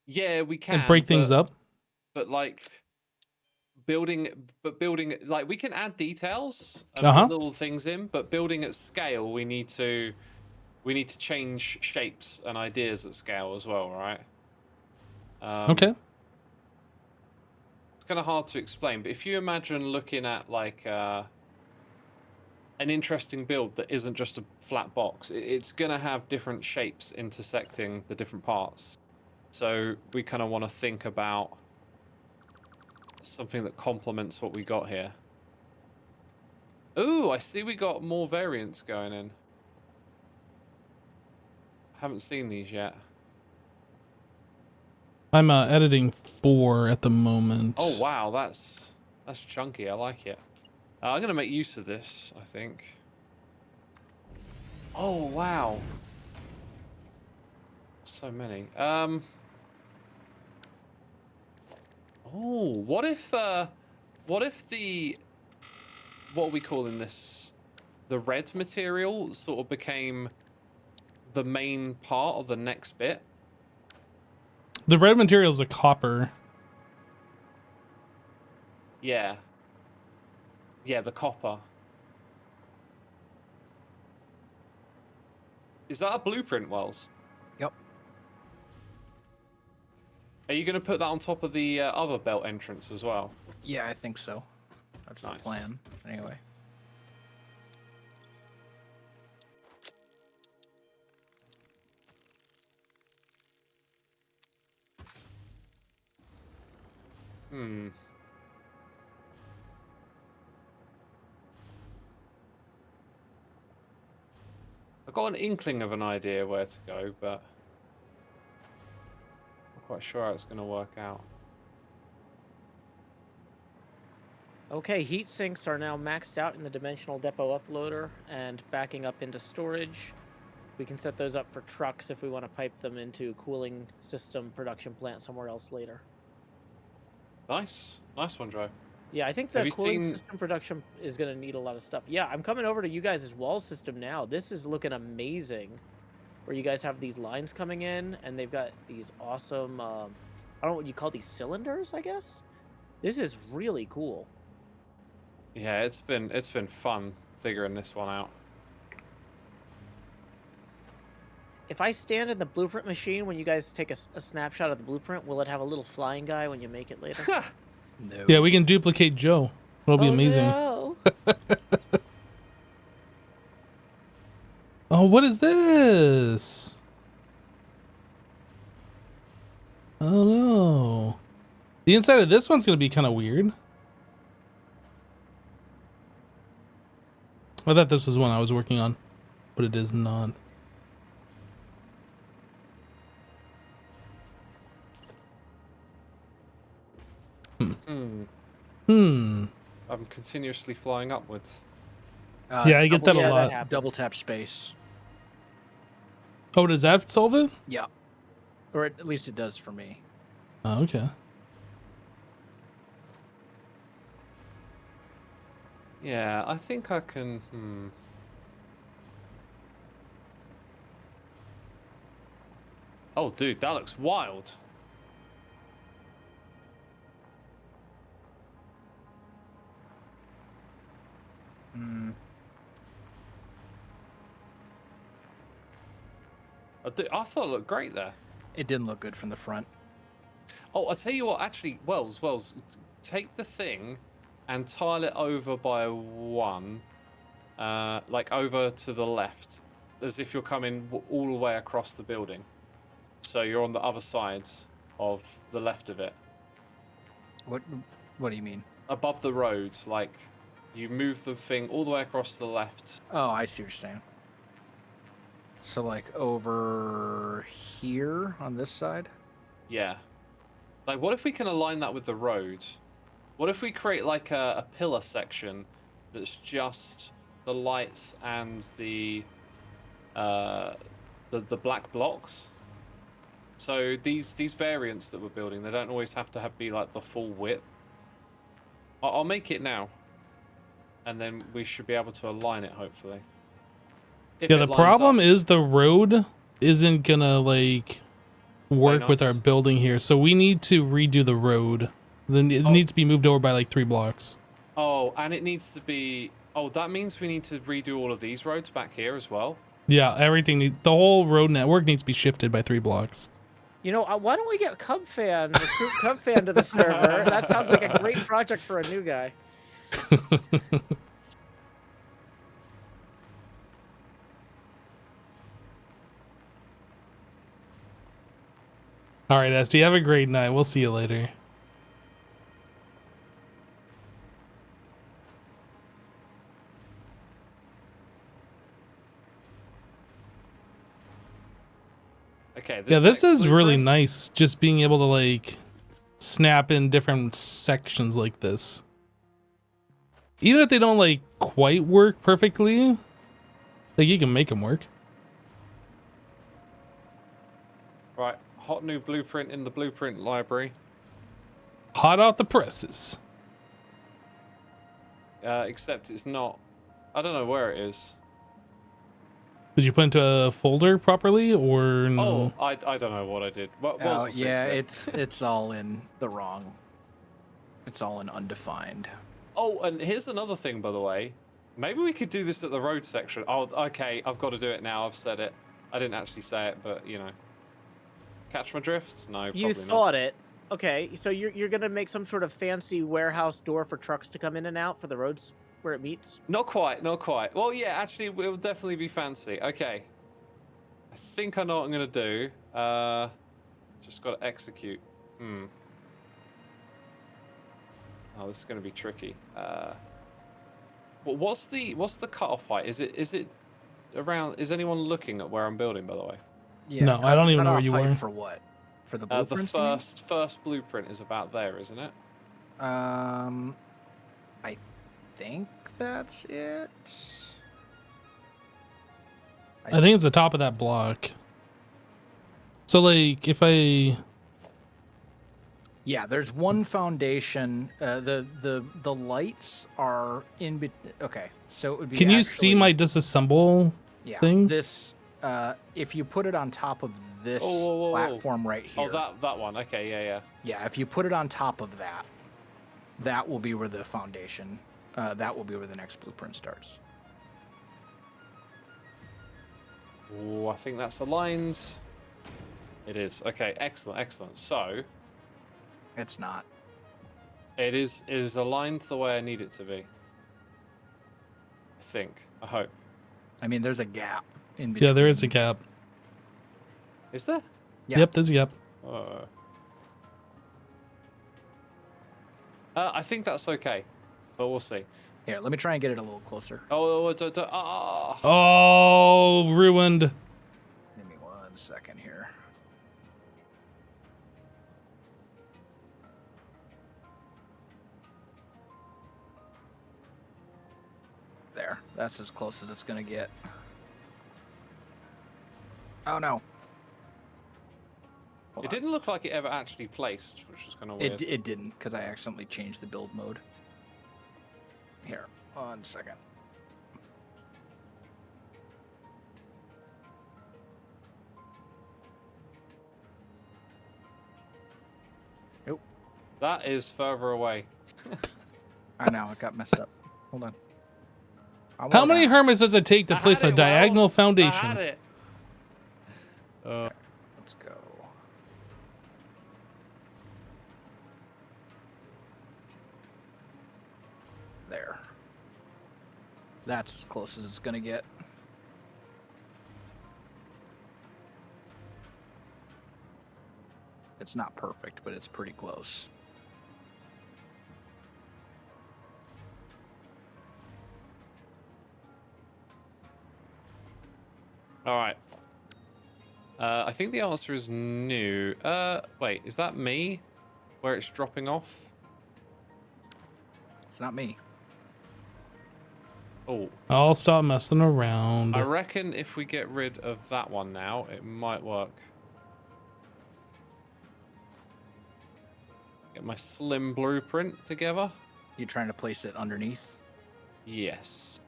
Yeah, we can. And break things up. But like building, like we can add details and Uh-huh. put little things in, but building at scale, we need to change shapes and ideas at scale as well, right? Okay. It's kind of hard to explain, but if you imagine looking at like an interesting build that isn't just a flat box, it's going to have different shapes intersecting the different parts. So we kind of want to think about something that complements what we got here. Ooh, I see we got more variants going in. Haven't seen these yet. I'm editing 4 at the moment. Oh wow, that's chunky. I like it. I'm gonna make use of this, I think. Oh wow, so many. Oh, what if the what are we calling this? The red material sort of became the main part of the next bit. The red material is a copper. Yeah. Yeah, the copper. Is that a blueprint, Wells? Yep. Are you going to put that on top of the other belt entrance as well? Yeah, I think so. That's the Nice. plan. Anyway. Hmm. I've got an inkling of an idea where to go, but I'm not quite sure how it's going to work out. Okay, heat sinks are now maxed out in the dimensional depot uploader and backing up into storage. We can set those up for trucks if we want to pipe them into cooling system production plant somewhere else later. Nice. Nice one, Joe. Yeah, I think Have the you cooling seen- system production is going to need a lot of stuff. Yeah, I'm coming over to you guys' wall system now. This is looking amazing. Where you guys have these lines coming in, and they've got these awesome, I don't know what you call these, cylinders, I guess? This is really cool. Yeah, it's been fun figuring this one out. If I stand in the blueprint machine when you guys take a snapshot of the blueprint, will it have a little flying guy when you make it later? No. Yeah, we can duplicate Joe. It'll be amazing. No. Oh, what is this? Oh no. The inside of this one's gonna be kind of weird. I thought this was one I was working on, but it is not. Hmm. I'm continuously flying upwards. Yeah, I get that a Yeah, lot. happens. Double tap space. Oh, does that solve it? Yeah. Or at least it does for me. Oh, okay. Yeah, I think I can. Oh, dude, that looks wild. I thought it looked great there. It didn't look good from the front. Oh, I'll tell you what, actually, Wells, take the thing and tile it over by one, like over to the left, as if you're coming all the way across the building. So you're on the other side of the left of it. What do you mean? Above the road, like you move the thing all the way across to the left. Oh, I see what you're saying. So like over here on this side? Yeah. Like, what if we can align that with the road? What if we create like a pillar section that's just the lights and the black blocks? So these variants that we're building, they don't always have to be like the full width. I'll make it now, and then we should be able to align it hopefully. If Yeah, it the lines problem up. is the road isn't gonna like work with our nice. building here, so we need to redo the road. Then it needs to be moved over by like 3 blocks. Oh, and it needs to be. Oh, that means we need to redo all of these roads back here as well. Yeah, the whole road network needs to be shifted by 3 blocks. You know, why don't we get recruit CubFan to the server? That sounds like a great project for a new guy. All right, Esty, have a great night. We'll see you later. Okay. Yeah, this next is really blueprint- nice, just being able to like snap in different sections like this. Even if they don't like quite work perfectly, like you can make them work. Right, hot new blueprint in the blueprint library. Hot off the presses. Except it's not. I don't know where it is. Did you put into a folder properly or no? Oh, I don't know what I did. Wells Oh, will fix yeah, it. it's all in the wrong. It's all in undefined. Oh, and here's another thing, by the way. Maybe we could do this at the road section. Oh, okay, I've got to do it now. I've said it. I didn't actually say it, but you know. Catch my drift? No, probably You not. thought it. Okay, so you're gonna make some sort of fancy warehouse door for trucks to come in and out for the roads where it meets? Not quite, not quite. Well, yeah, actually, it will definitely be fancy. Okay. I think I know what I'm going to do. Just got to execute. Oh, this is going to be tricky. Well, what's the cutoff height? Is it around? Is anyone looking at where I'm building, by the way? Yeah, No, I don't even know where cutoff you height were. For what? For the The blueprints? you mean? first blueprint is about there, isn't it? I think that's it. I think it's the top of that block. So like if I Yeah, there's one foundation. The lights are in. Okay, so it would be. can you see actually- my disassemble yeah, thing? This. If you put it on top of this Whoa. platform right here. Oh, that one. Okay, yeah. Yeah, if you put it on top of that, that will be where the foundation. That will be where the next blueprint starts. Oh, I think that's aligned. It is. Okay, excellent. So, It's not. it is aligned the way I need it to be. I think. I hope. I mean, there's a gap in between. Yeah, there is a gap. Is there? Yeah. Yep, there's a gap. I think that's okay, but we'll see. Here, let me try and get it a little closer. Oh, ruined. Give me 1 second here. There. That's as close as it's going to get. Oh, no. Hold It on. didn't look like it ever actually placed, which was kind of weird. It didn't, because I accidentally changed the build mode. Here, 1 second. Nope. That is further away. I know, it got messed up. Hold on. How many hermits does it take to place a diagonal I foundation? had it. Let's go. There. That's as close as it's gonna get. It's not perfect, but it's pretty close. All right. I think the answer is new. Wait, is that me? Where it's dropping off? It's not me. Oh, I'll stop messing around. I reckon if we get rid of that one now, it might work. Get my slim blueprint together. You trying to place it underneath? Yes.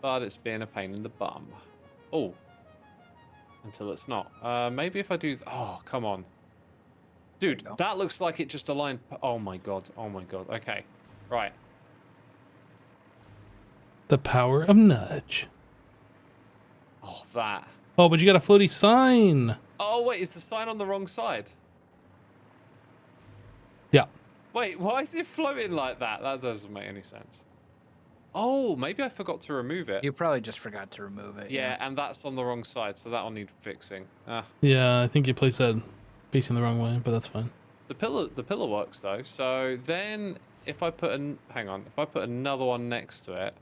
But it's being a pain in the bum. Oh. Until it's not. Maybe if I do... Oh, come on. Dude, Go. that looks like it just aligned... Oh my god. Oh my god. Okay. Right. The power of nudge. Oh, that. Oh, but you got a floaty sign. Oh, wait. Is the sign on the wrong side? Yeah. Wait, why is it floating like that? That doesn't make any sense. Oh, maybe I forgot to remove it. You probably just forgot to remove it. Yeah, and that's on the wrong side, so that'll need fixing. Yeah, I think you placed that facing the wrong way, but that's fine. The pillar works though. So then, if I put hang on, if I put another one next to it,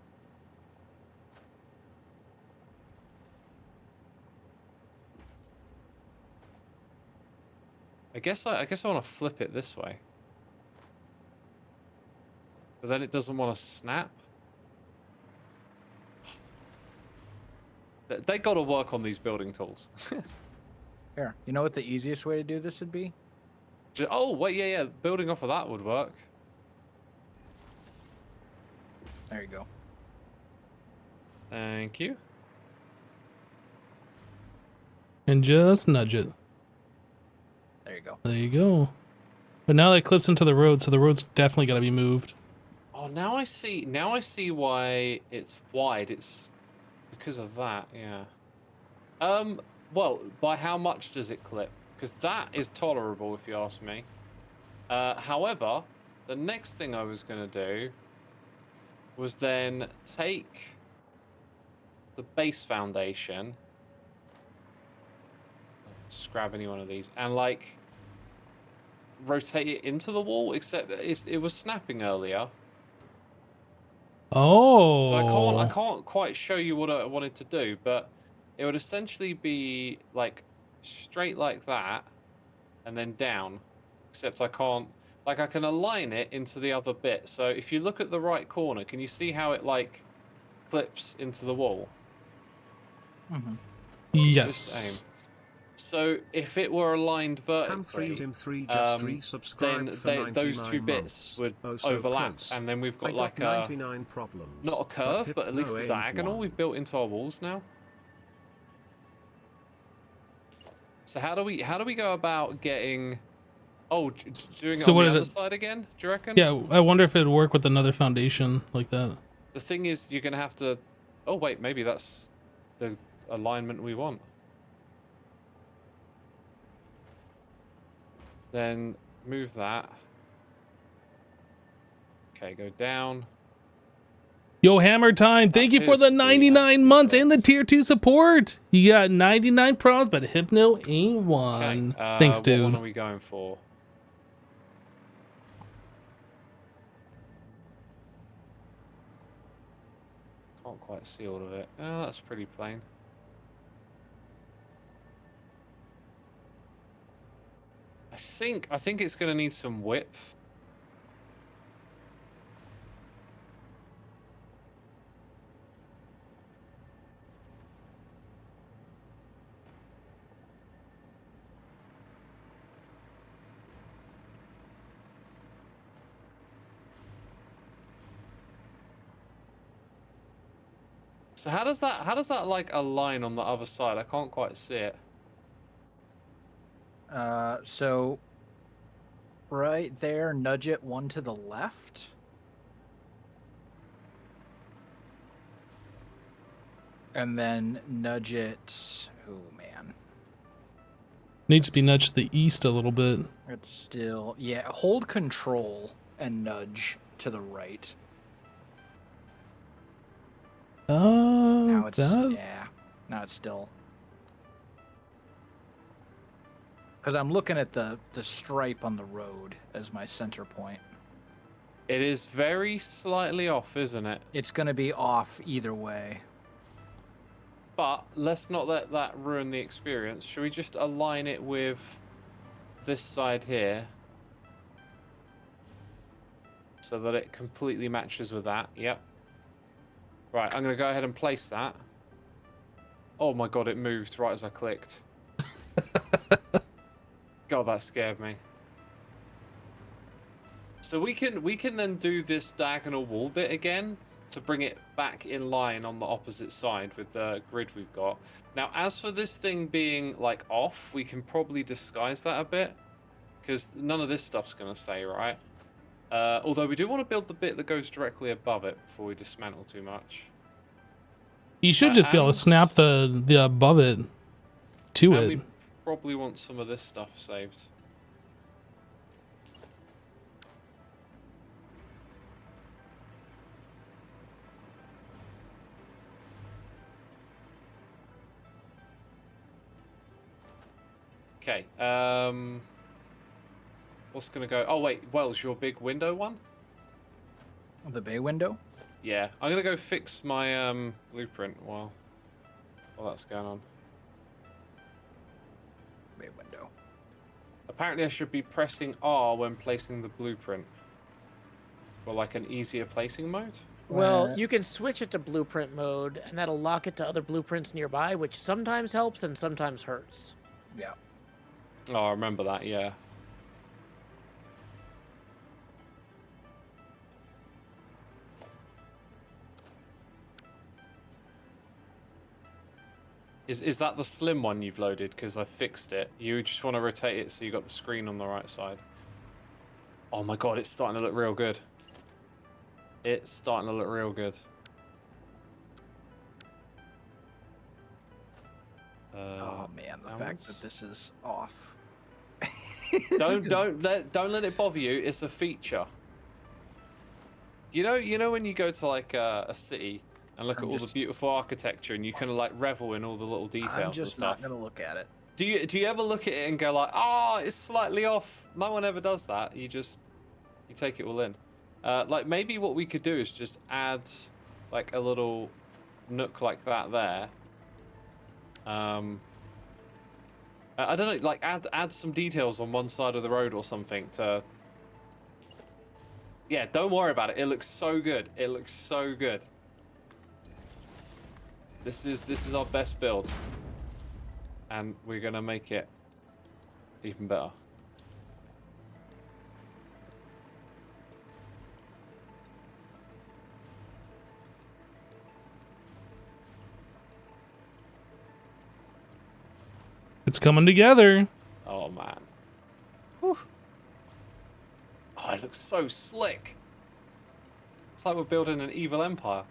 I guess I want to flip it this way, but then it doesn't want to snap. They got to work on these building tools. Here, you know what the easiest way to do this would be? Oh wait, yeah, building off of that would work. There you go. Thank you. And just nudge it. There you go. There you go. But now that clips into the road, so the road's definitely got to be moved. Oh, now I see. Now I see why it's wide. It's because of that. Yeah. Well, by how much does it clip? Because that is tolerable, if you ask me. However, the next thing I was going to do was then take the base foundation, just grab any one of these, and like rotate it into the wall, except that it was snapping earlier. Oh. So I can't quite show you what I wanted to do, but it would essentially be like straight like that and then down, except I can't, like I can align it into the other bit. So if you look at the right corner, can you see how it like clips into the wall? Mm-hmm. Yes. Aim. So if it were aligned vertically, then those two bits would overlap, and then we've got like a, not a curve, but at least a diagonal we've built into our walls now. So how do we go about getting, doing it on the other side again, do you reckon? Yeah, I wonder if it'd work with another foundation like that. The thing is, you're gonna have to, oh wait, maybe that's the alignment we want. Then move that. Okay, go down. Yo, Hammer Time, thank you for the 99 months and the tier 2 support. You got 99 pros, but Hypno ain't one. Okay, Thanks, what dude. one are we going for? Can't quite see all of it. Oh, that's pretty plain. I think it's going to need some width. So how does that like align on the other side? I can't quite see it. So right there, nudge it one to the left. And then nudge it, oh man, Needs to be nudged to the east a little bit. It's still, yeah, hold control and nudge to the right. Now it's, That. yeah, now it's still. Because I'm looking at the stripe on the road as my center point. It is very slightly off, isn't it? It's going to be off either way. But let's not let that ruin the experience. Should we just align it with this side here? So that it completely matches with that. Yep. Right, I'm going to go ahead and place that. Oh my god, it moved right as I clicked. God, that scared me. So we can then do this diagonal wall bit again to bring it back in line on the opposite side with the grid we've got. Now, as for this thing being like off, we can probably disguise that a bit because none of this stuff's going to stay right. Although we do want to build the bit that goes directly above it before we dismantle too much. You should just be able to And- snap the above it to And it. we probably want some of this stuff saved. Okay, what's gonna go? Oh wait, Wells, your big window one? The bay window? Yeah, I'm gonna go fix my blueprint while that's going on. Bay window. Apparently I should be pressing R when placing the blueprint. For like an easier placing mode? Well, Uh, you can switch it to blueprint mode, and that'll lock it to other blueprints nearby, which sometimes helps and sometimes hurts. Yeah. Oh, I remember that, yeah. Is that the slim one you've loaded? Because I fixed it. You just want to rotate it so you got the screen on the right side. Oh my god, it's starting to look real good. It's starting to look real good. Oh man, the fact balance. that this is off. Don't let it bother you. It's a feature. You know when you go to like a city and look I'm at all just- the beautiful architecture and you kind of like revel in all the little details I'm and just stuff. not gonna look at it. Do you ever look at it and go like, oh, it's slightly off? No one ever does that. You take it all in. Like maybe what we could do is just add like a little nook like that there. I don't know, like add some details on one side of the road or something to. Yeah, don't worry about it. It looks so good. It looks so good. This is our best build, and we're gonna make it even better. It's coming together. Oh man. Whew. Oh, it looks so slick. It's like we're building an evil empire.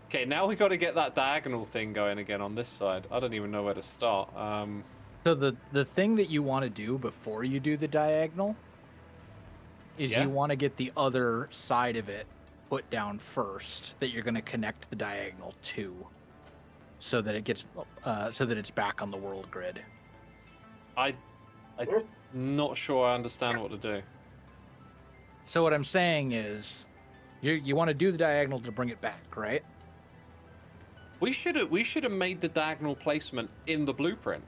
Okay, now we got to get that diagonal thing going again on this side. I don't even know where to start. So the thing that you want to do before you do the diagonal is Yeah. you want to get the other side of it put down first that you're going to connect the diagonal to, so that it gets so that it's back on the world grid. I'm not sure I understand what to do. So what I'm saying is, you want to do the diagonal to bring it back, right? We should have made the diagonal placement in the blueprint.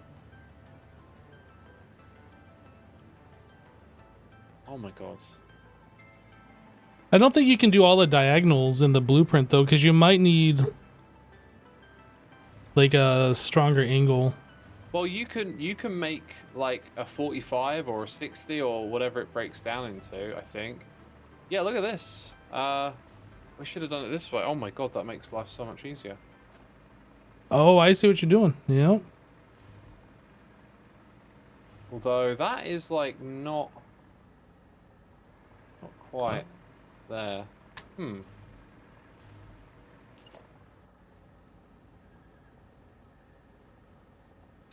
Oh my god. I don't think you can do all the diagonals in the blueprint though, because you might need like a stronger angle. Well, you can make like a 45 or a 60 or whatever it breaks down into, I think. Yeah, look at this. We should have done it this way. Oh my god, that makes life so much easier. Oh, I see what you're doing. Yeah. Although that is like not quite there.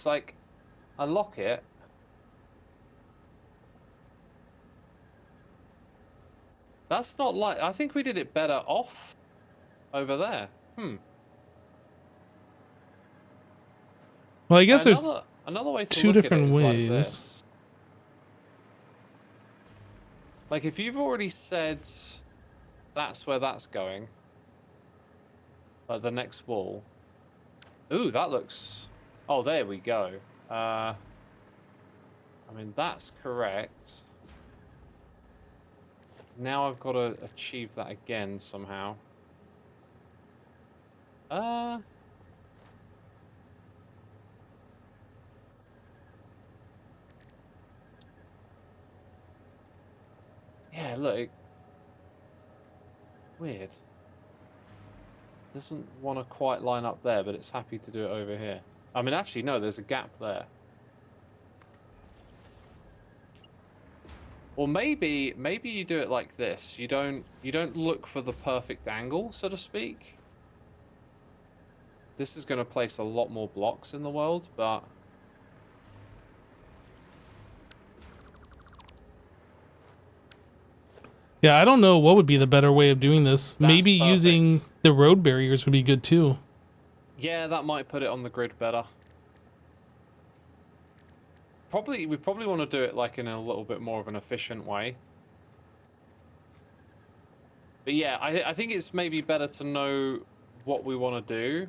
It's like, I lock it. That's not like... I think we did it better off over there. Well, I guess there's Another way to two look at it different is like ways. this. Like, if you've already said that's where that's going, like the next wall. Ooh, that looks... Oh, there we go. I mean, that's correct. Now I've got to achieve that again somehow. Yeah, look. Weird. Doesn't want to quite line up there, but it's happy to do it over here. I mean, actually, no, there's a gap there. Or maybe you do it like this. You don't look for the perfect angle, so to speak. This is going to place a lot more blocks in the world, but... Yeah, I don't know what would be the better way of doing this. That's Maybe using perfect. the road barriers would be good too. Yeah, that might put it on the grid better. We probably want to do it like in a little bit more of an efficient way. But yeah, I think it's maybe better to know what we want to do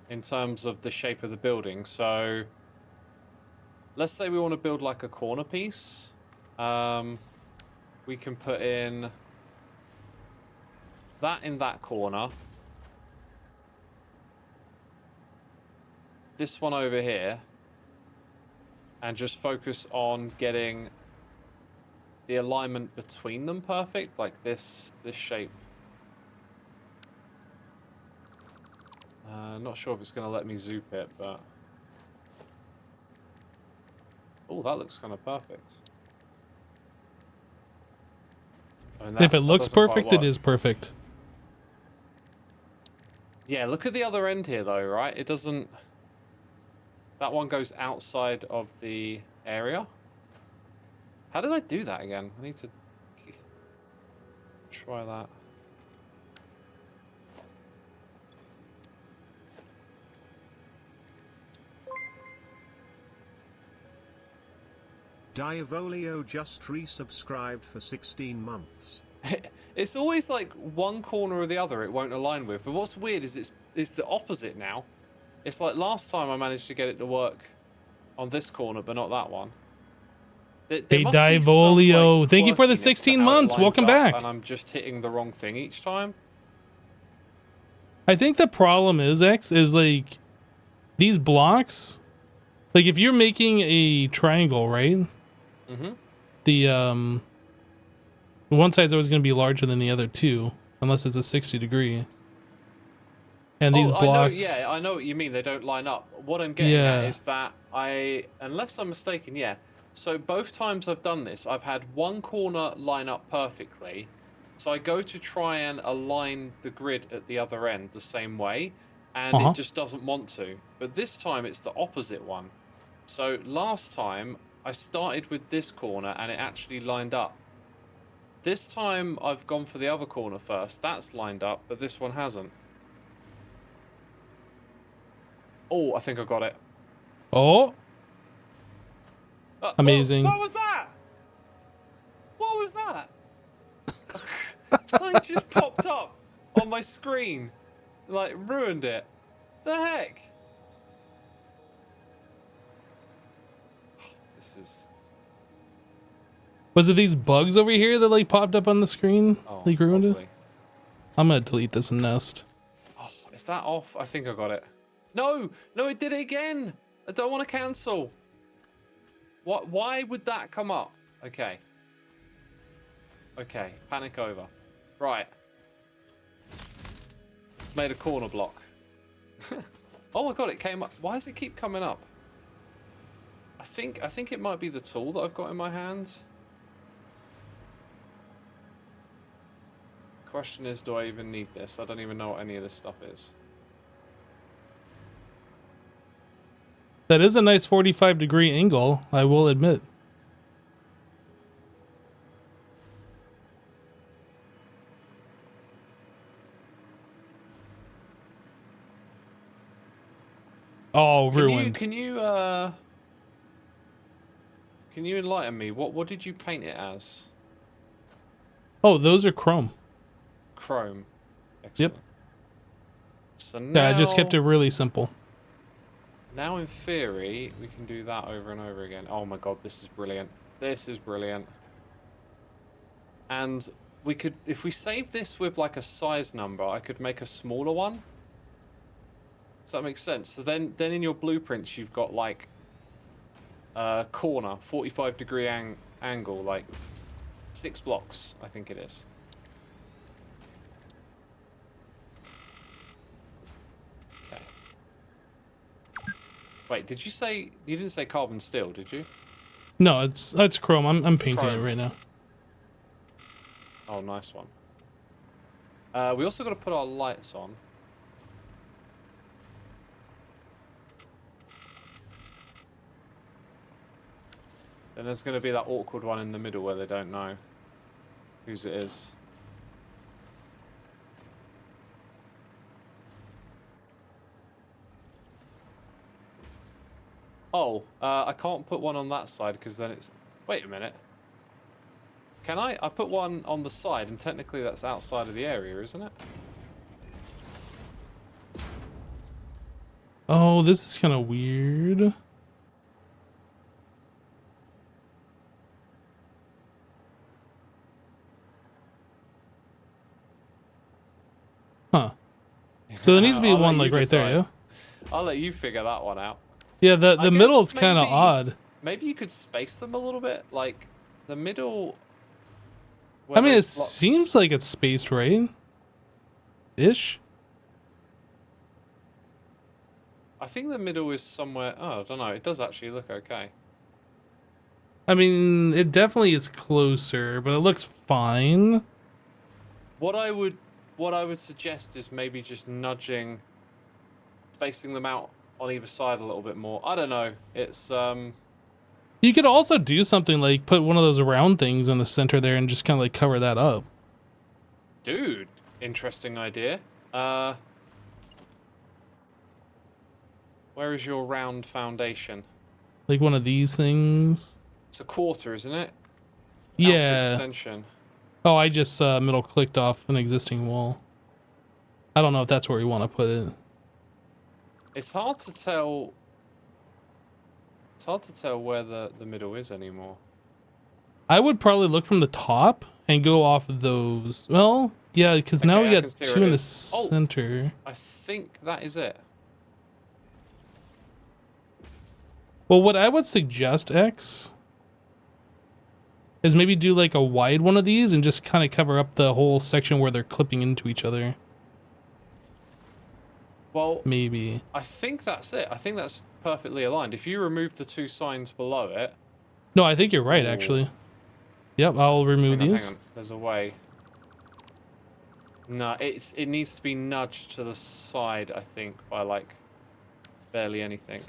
in terms of the shape of the building. So let's say we want to build like a corner piece. We can put in that corner. This one over here. And just focus on getting the alignment between them perfect, like this shape. Not sure if it's going to let me zoom it, but... Oh, that looks kind of perfect. I mean, If it looks doesn't quite perfect, it work. is perfect. Yeah, look at the other end here, though, right? It doesn't... That one goes outside of the area. How did I do that again? I need to try that. Diavolio just resubscribed for 16 months. It's always like one corner or the other it won't align with. But what's weird is it's the opposite now. It's like last time I managed to get it to work on this corner, but not that one. There Hey, must be some, Divolio, like, thank you for the quirkiness to 16 how it months. lines Welcome up, back. And I'm just hitting the wrong thing each time. I think the problem is, X, is like these blocks. Like if you're making a triangle, right? Mm-hmm. The one side's always going to be larger than the other two, unless it's a 60 degree. And these blocks, I know what you mean. They don't line up. What I'm getting at yeah. is that unless I'm mistaken, yeah. So both times I've done this, I've had one corner line up perfectly. So I go to try and align the grid at the other end the same way, and it just doesn't want to. But this time it's the opposite one. So last time I started with this corner and it actually lined up. This time I've gone for the other corner first. That's lined up, but this one hasn't. Oh, I think I got it. Oh, amazing. What was that? What was that? Something just popped up on my screen. Like, ruined it. The heck? This is... Was it these bugs over here that like popped up on the screen? Oh, Like ruined probably. it? I'm gonna delete this and nest. Oh, is that off? I think I got it. No, it did it again. I don't want to cancel. What? Why would that come up? Okay. Okay, panic over. Right. Made a corner block. Oh my god, it came up. Why does it keep coming up? I think it might be the tool that I've got in my hand. Question is, do I even need this? I don't even know what any of this stuff is. That is a nice 45-degree angle, I will admit. Oh, ruined. Can you enlighten me? What did you paint it as? Oh, those are chrome. Chrome. Yep. Excellent. So Yeah, I just kept it really simple. Now, in theory, we can do that over and over again. Oh my god, this is brilliant. This is brilliant. And we could, if we save this with like a size number, I could make a smaller one. Does that make sense? So then in your blueprints, you've got like a corner, 45-degree angle, like 6 blocks, I think it is. Okay. Wait, did you say, you didn't say carbon steel, did you? No, it's chrome. I'm painting it Chrome. right now. Oh, nice one. We also got to put our lights on. Then there's going to be that awkward one in the middle where they don't know whose it is. Oh, I can't put one on that side because then it's... Wait a minute. Can I? I put one on the side and technically that's outside of the area, isn't it? Oh, this is kind of weird. Huh. So there needs to be I'll let one you like right there, decide. yeah? I'll let you figure that one out. Yeah, I the middle is guess kind of maybe- odd. Maybe you could space them a little bit, like the middle. I where mean, it those blocks- seems like it's spaced right. Ish. I think the middle is somewhere. Oh, I don't know. It does actually look okay. I mean, it definitely is closer, but it looks fine. What I would suggest is maybe just nudging, spacing them out on either side a little bit more. I don't know. It's You could also do something like put one of those round things in the center there and just kind of like cover that up. dude, interesting idea. Where is your round foundation? Like one of these things. It's a quarter, isn't it? Outer Yeah. extension. Oh, I just middle clicked off an existing wall. I don't know if that's where we want to put it. It's hard to tell. It's hard to tell where the middle is anymore. I would probably look from the top and go off of those. Well, yeah, because now Okay, we I got can see where two it in the is. Oh. center. I think that is it. Well, what I would suggest, X, is maybe do like a wide one of these and just kind of cover up the whole section where they're clipping into each other. Well, Maybe. I think that's it. I think that's perfectly aligned. If you remove the 2 signs below it. No, I think you're right, Ooh. actually. Yep, I'll remove Hang these. on. There's a way. No, it needs to be nudged to the side, I think, by like barely anything.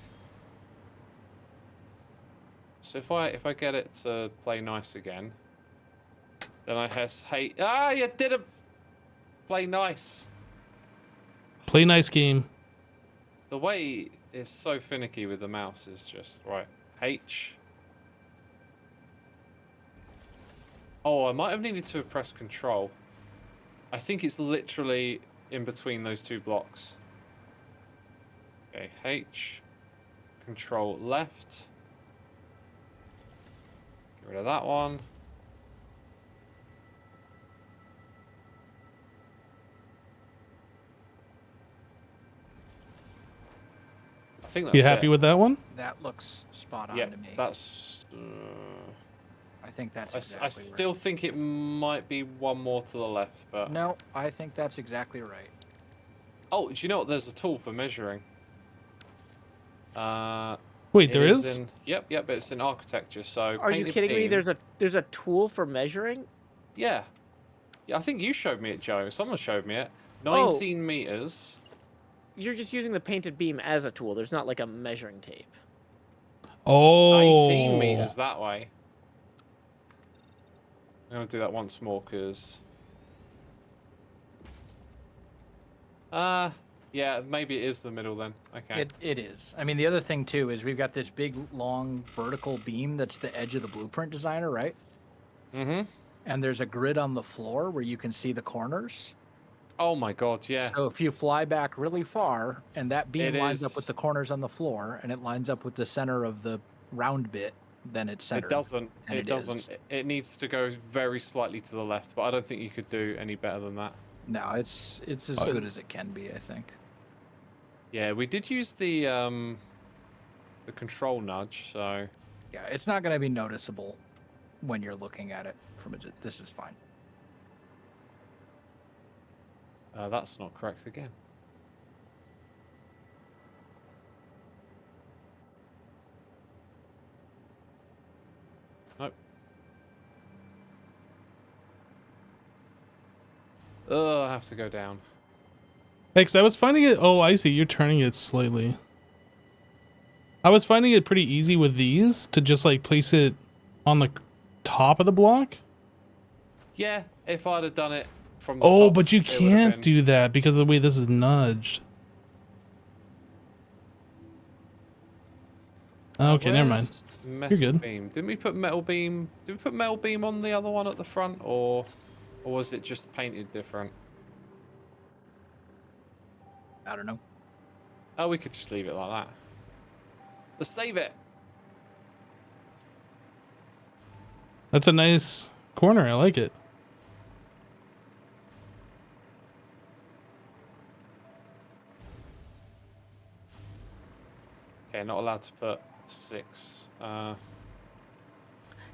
So if I get it to play nice again, then I hate. Ah, you didn't play nice. Play nice game. The way it's so finicky with the mouse is just right. H. Oh, I might have needed to press Control. I think it's literally in between those 2 blocks. Okay, H. Control left. Get rid of that one. I think that's You happy it. with that one? That looks spot on Yeah, to me. that's. I think that's I exactly still right. think it might be one more to the left, but. No, I think that's exactly right. Oh, do you know what? There's a tool for measuring. Wait, It there is? Yep, it's in architecture. So. Are you painted kidding me? beam- There's a tool for measuring? Yeah. Yeah, I think you showed me it, Joe. Someone showed me it. Oh. 19 meters. You're just using the painted beam as a tool. There's not like a measuring tape. Oh. 18 meters that way. I'm gonna do that once more because. Yeah, maybe it is the middle then. Okay. It is. I mean, the other thing too is we've got this big, long vertical beam that's the edge of the blueprint designer, right? Mm-hmm. And there's a grid on the floor where you can see the corners. Oh my god, yeah. So if you fly back really far and that beam It lines up is. with the corners on the floor and it lines up with the center of the round bit, then it's centered. It doesn't. And It is. doesn't. It needs to go very slightly to the left, but I don't think you could do any better than that. No, it's as good as it can be, I think. Yeah, we did use the control nudge, so Yeah, it's not going to be noticeable when you're looking at it from a. This is fine. that's not correct again. Nope. Oh, I have to go down. Hex, I was finding it. Oh, I see. You're turning it slightly. I was finding it pretty easy with these to just like place it on the top of the block. Yeah, if I'd have done it from the Oh, top, but you it would have can't been- do that because of the way this is nudged. Okay, never mind. Where's Metal You're good. beam. Didn't we put metal beam? Did we put metal beam on the other one at the front, or was it just painted different? I don't know. Oh, we could just leave it like that. Let's save it. That's a nice corner. I like it. Okay, not allowed to put 6.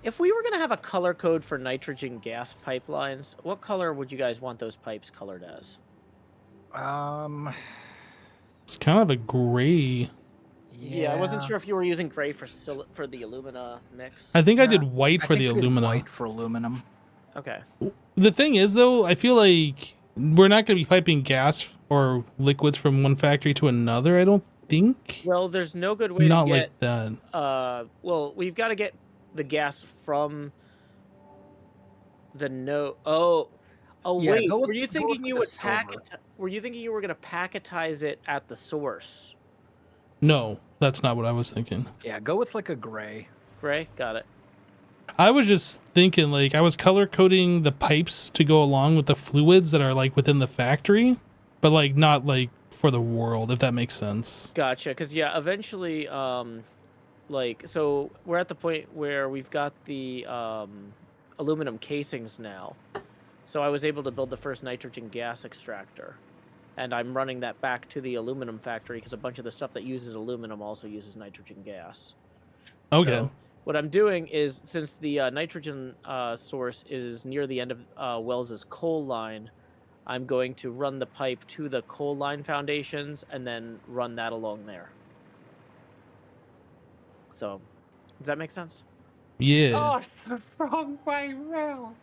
If we were going to have a color code for nitrogen gas pipelines, what color would you guys want those pipes colored as? It's kind of a gray. Yeah, I wasn't sure if you were using gray for the alumina mix. I think I did Yeah, white I for think the we did alumina. White for aluminum. Okay. The thing is, though, I feel like we're not going to be piping gas or liquids from one factory to another. I don't think. Well, there's no good way Not to like get. that. Well, we've got to get the gas from the Oh, Yeah, wait. go with- Were you go thinking with you like a would silver. Were you thinking you were going to packetize it at the source? No, that's not what I was thinking. Yeah, go with like a gray. Gray, got it. I was just thinking, like, I was color coding the pipes to go along with the fluids that are like within the factory, but like not like for the world, if that makes sense. Gotcha. Because yeah, eventually, like, so we're at the point where we've got the aluminum casings now. So I was able to build the first nitrogen gas extractor, and I'm running that back to the aluminum factory because a bunch of the stuff that uses aluminum also uses nitrogen gas. Okay. So what I'm doing is, since the nitrogen source is near the end of Wells's coal line, I'm going to run the pipe to the coal line foundations and then run that along there. So, does that make sense? Yeah. Oh, it's the wrong way round.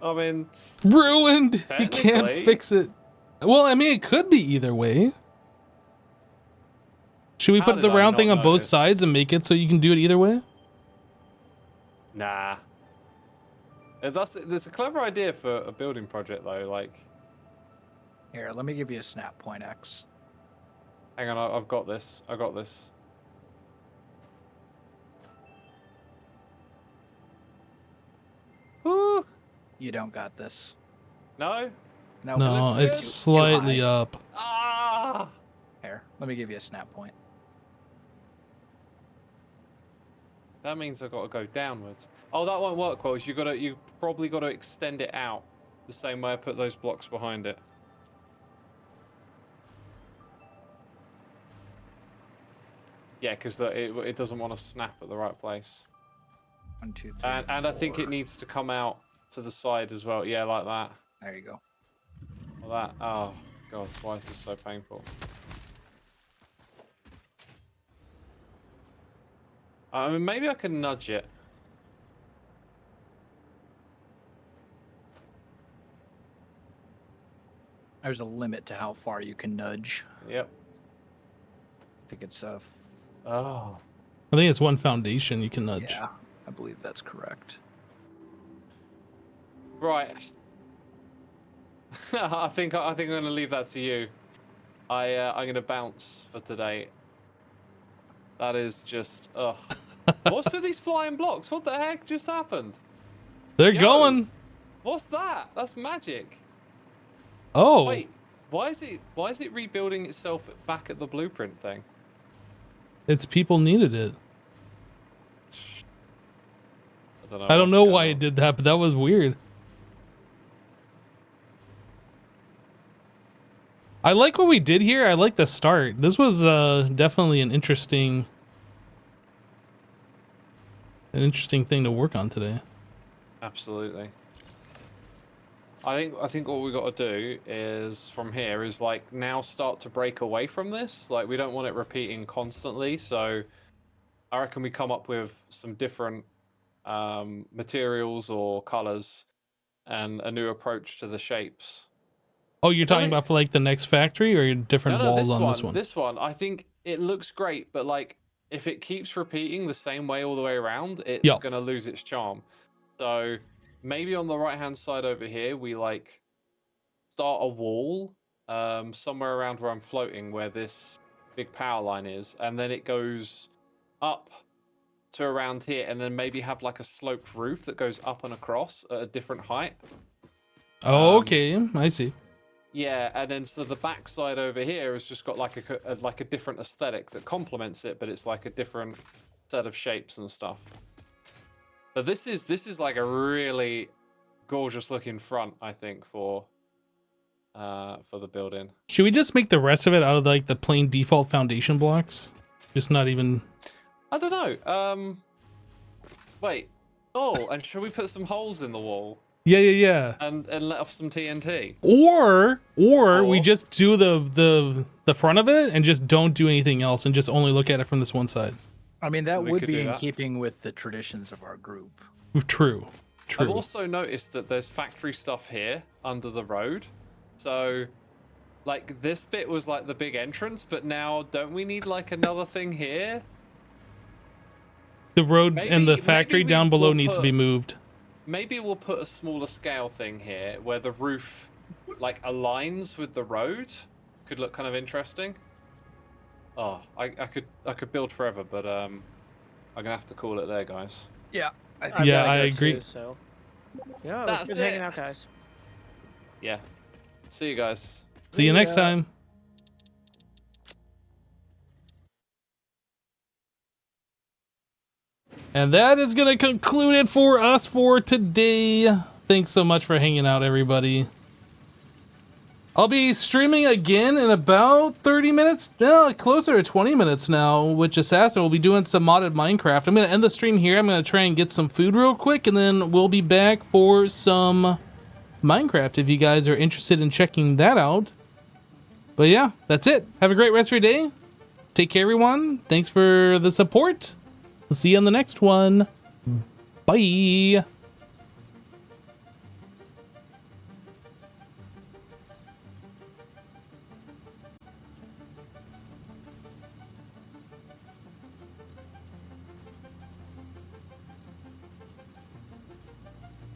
I mean, Ruined. You can't Technically. fix it. Well, I mean, it could be either way. Should we How put did the I round not thing on both notice? sides and make it so you can do it either way? nah. There's a clever idea for a building project though. Like, Here, let me give you a snap point X. hang on, I've got this. I got this. Woo! You don't got this. No. No. No, looks it's good. slightly high. up. Ah! Here, let me give you a snap point. That means I've got to go downwards. Oh, that won't work, Wells. You probably got to extend it out the same way I put those blocks behind it. Yeah, because it doesn't want to snap at the right place. 1, 2, 3. And I think it 4. needs to come out to the side as well. Yeah, like that. There you go. Like that. Oh, God. Why is this so painful? I mean, maybe I can nudge it. There's a limit to how far you can nudge. Yep. think it's Oh. I think it's one foundation you can nudge. yeah, I believe that's correct. Right. I think I'm gonna leave that to you. I'm gonna bounce for today. That is just What's with these flying blocks? What the heck just happened? They're Yo, going. What's that? That's magic. Oh, Wait, why is it rebuilding itself back at the blueprint thing? it's people needed it. I I don't what's know going why on. it did that, but that was weird. I like what we did here. I like the start. This was definitely an interesting thing to work on today. Absolutely. I think what we got to do is from here is like now start to break away from this. Like we don't want it repeating constantly. So I reckon we come up with some different materials or colors and a new approach to the shapes. Oh, you're I talking think- about for like the next factory or different walls on this one? This one, I think it looks great, but like if it keeps repeating the same way all the way around, it's Yeah. gonna lose its charm. So maybe on the right hand side over here, we like start a wall somewhere around where I'm floating, where this big power line is, and then it goes up to around here, and then maybe have like a sloped roof that goes up and across at a different height. Oh, okay, I see. Yeah, and then so the backside over here has just got like a different aesthetic that complements it, but it's like a different set of shapes and stuff. But this is like a really gorgeous looking front, I think, for the building. Should we just make the rest of it out of like the plain default foundation blocks? Just not even. I don't know. Wait. Oh, and should we put some holes in the wall Yeah. and let off some TNT? Or we Or- just do the front of it and just don't do anything else and just only look at it from this one side. I mean, that We would could be do in that. keeping with the traditions of our group. True. I've also noticed that there's factory stuff here under the road. So, like, this bit was like the big entrance, but now don't we need like another thing here? The road and the maybe factory we down below will needs to be put- moved. Maybe we'll put a smaller scale thing here where the roof like aligns with the road. Could look kind of interesting. Oh, I could build forever, but I'm gonna have to call it there, guys. Yeah. Yeah, gotta I go agree. Too, so. Yeah, it was That's good hanging it. out, guys. Yeah. See you guys. See you next ya. time. And that is going to conclude it for us for today. Thanks so much for hanging out, everybody. I'll be streaming again in about 30 minutes, no, closer to 20 minutes now, which Assassin will be doing some modded Minecraft. I'm going to end the stream here. I'm going to try and get some food real quick, and then we'll be back for some Minecraft if you guys are interested in checking that out. But yeah, that's it. Have a great rest of your day. Take care, everyone. Thanks for the support. We'll see you on the next one. Bye.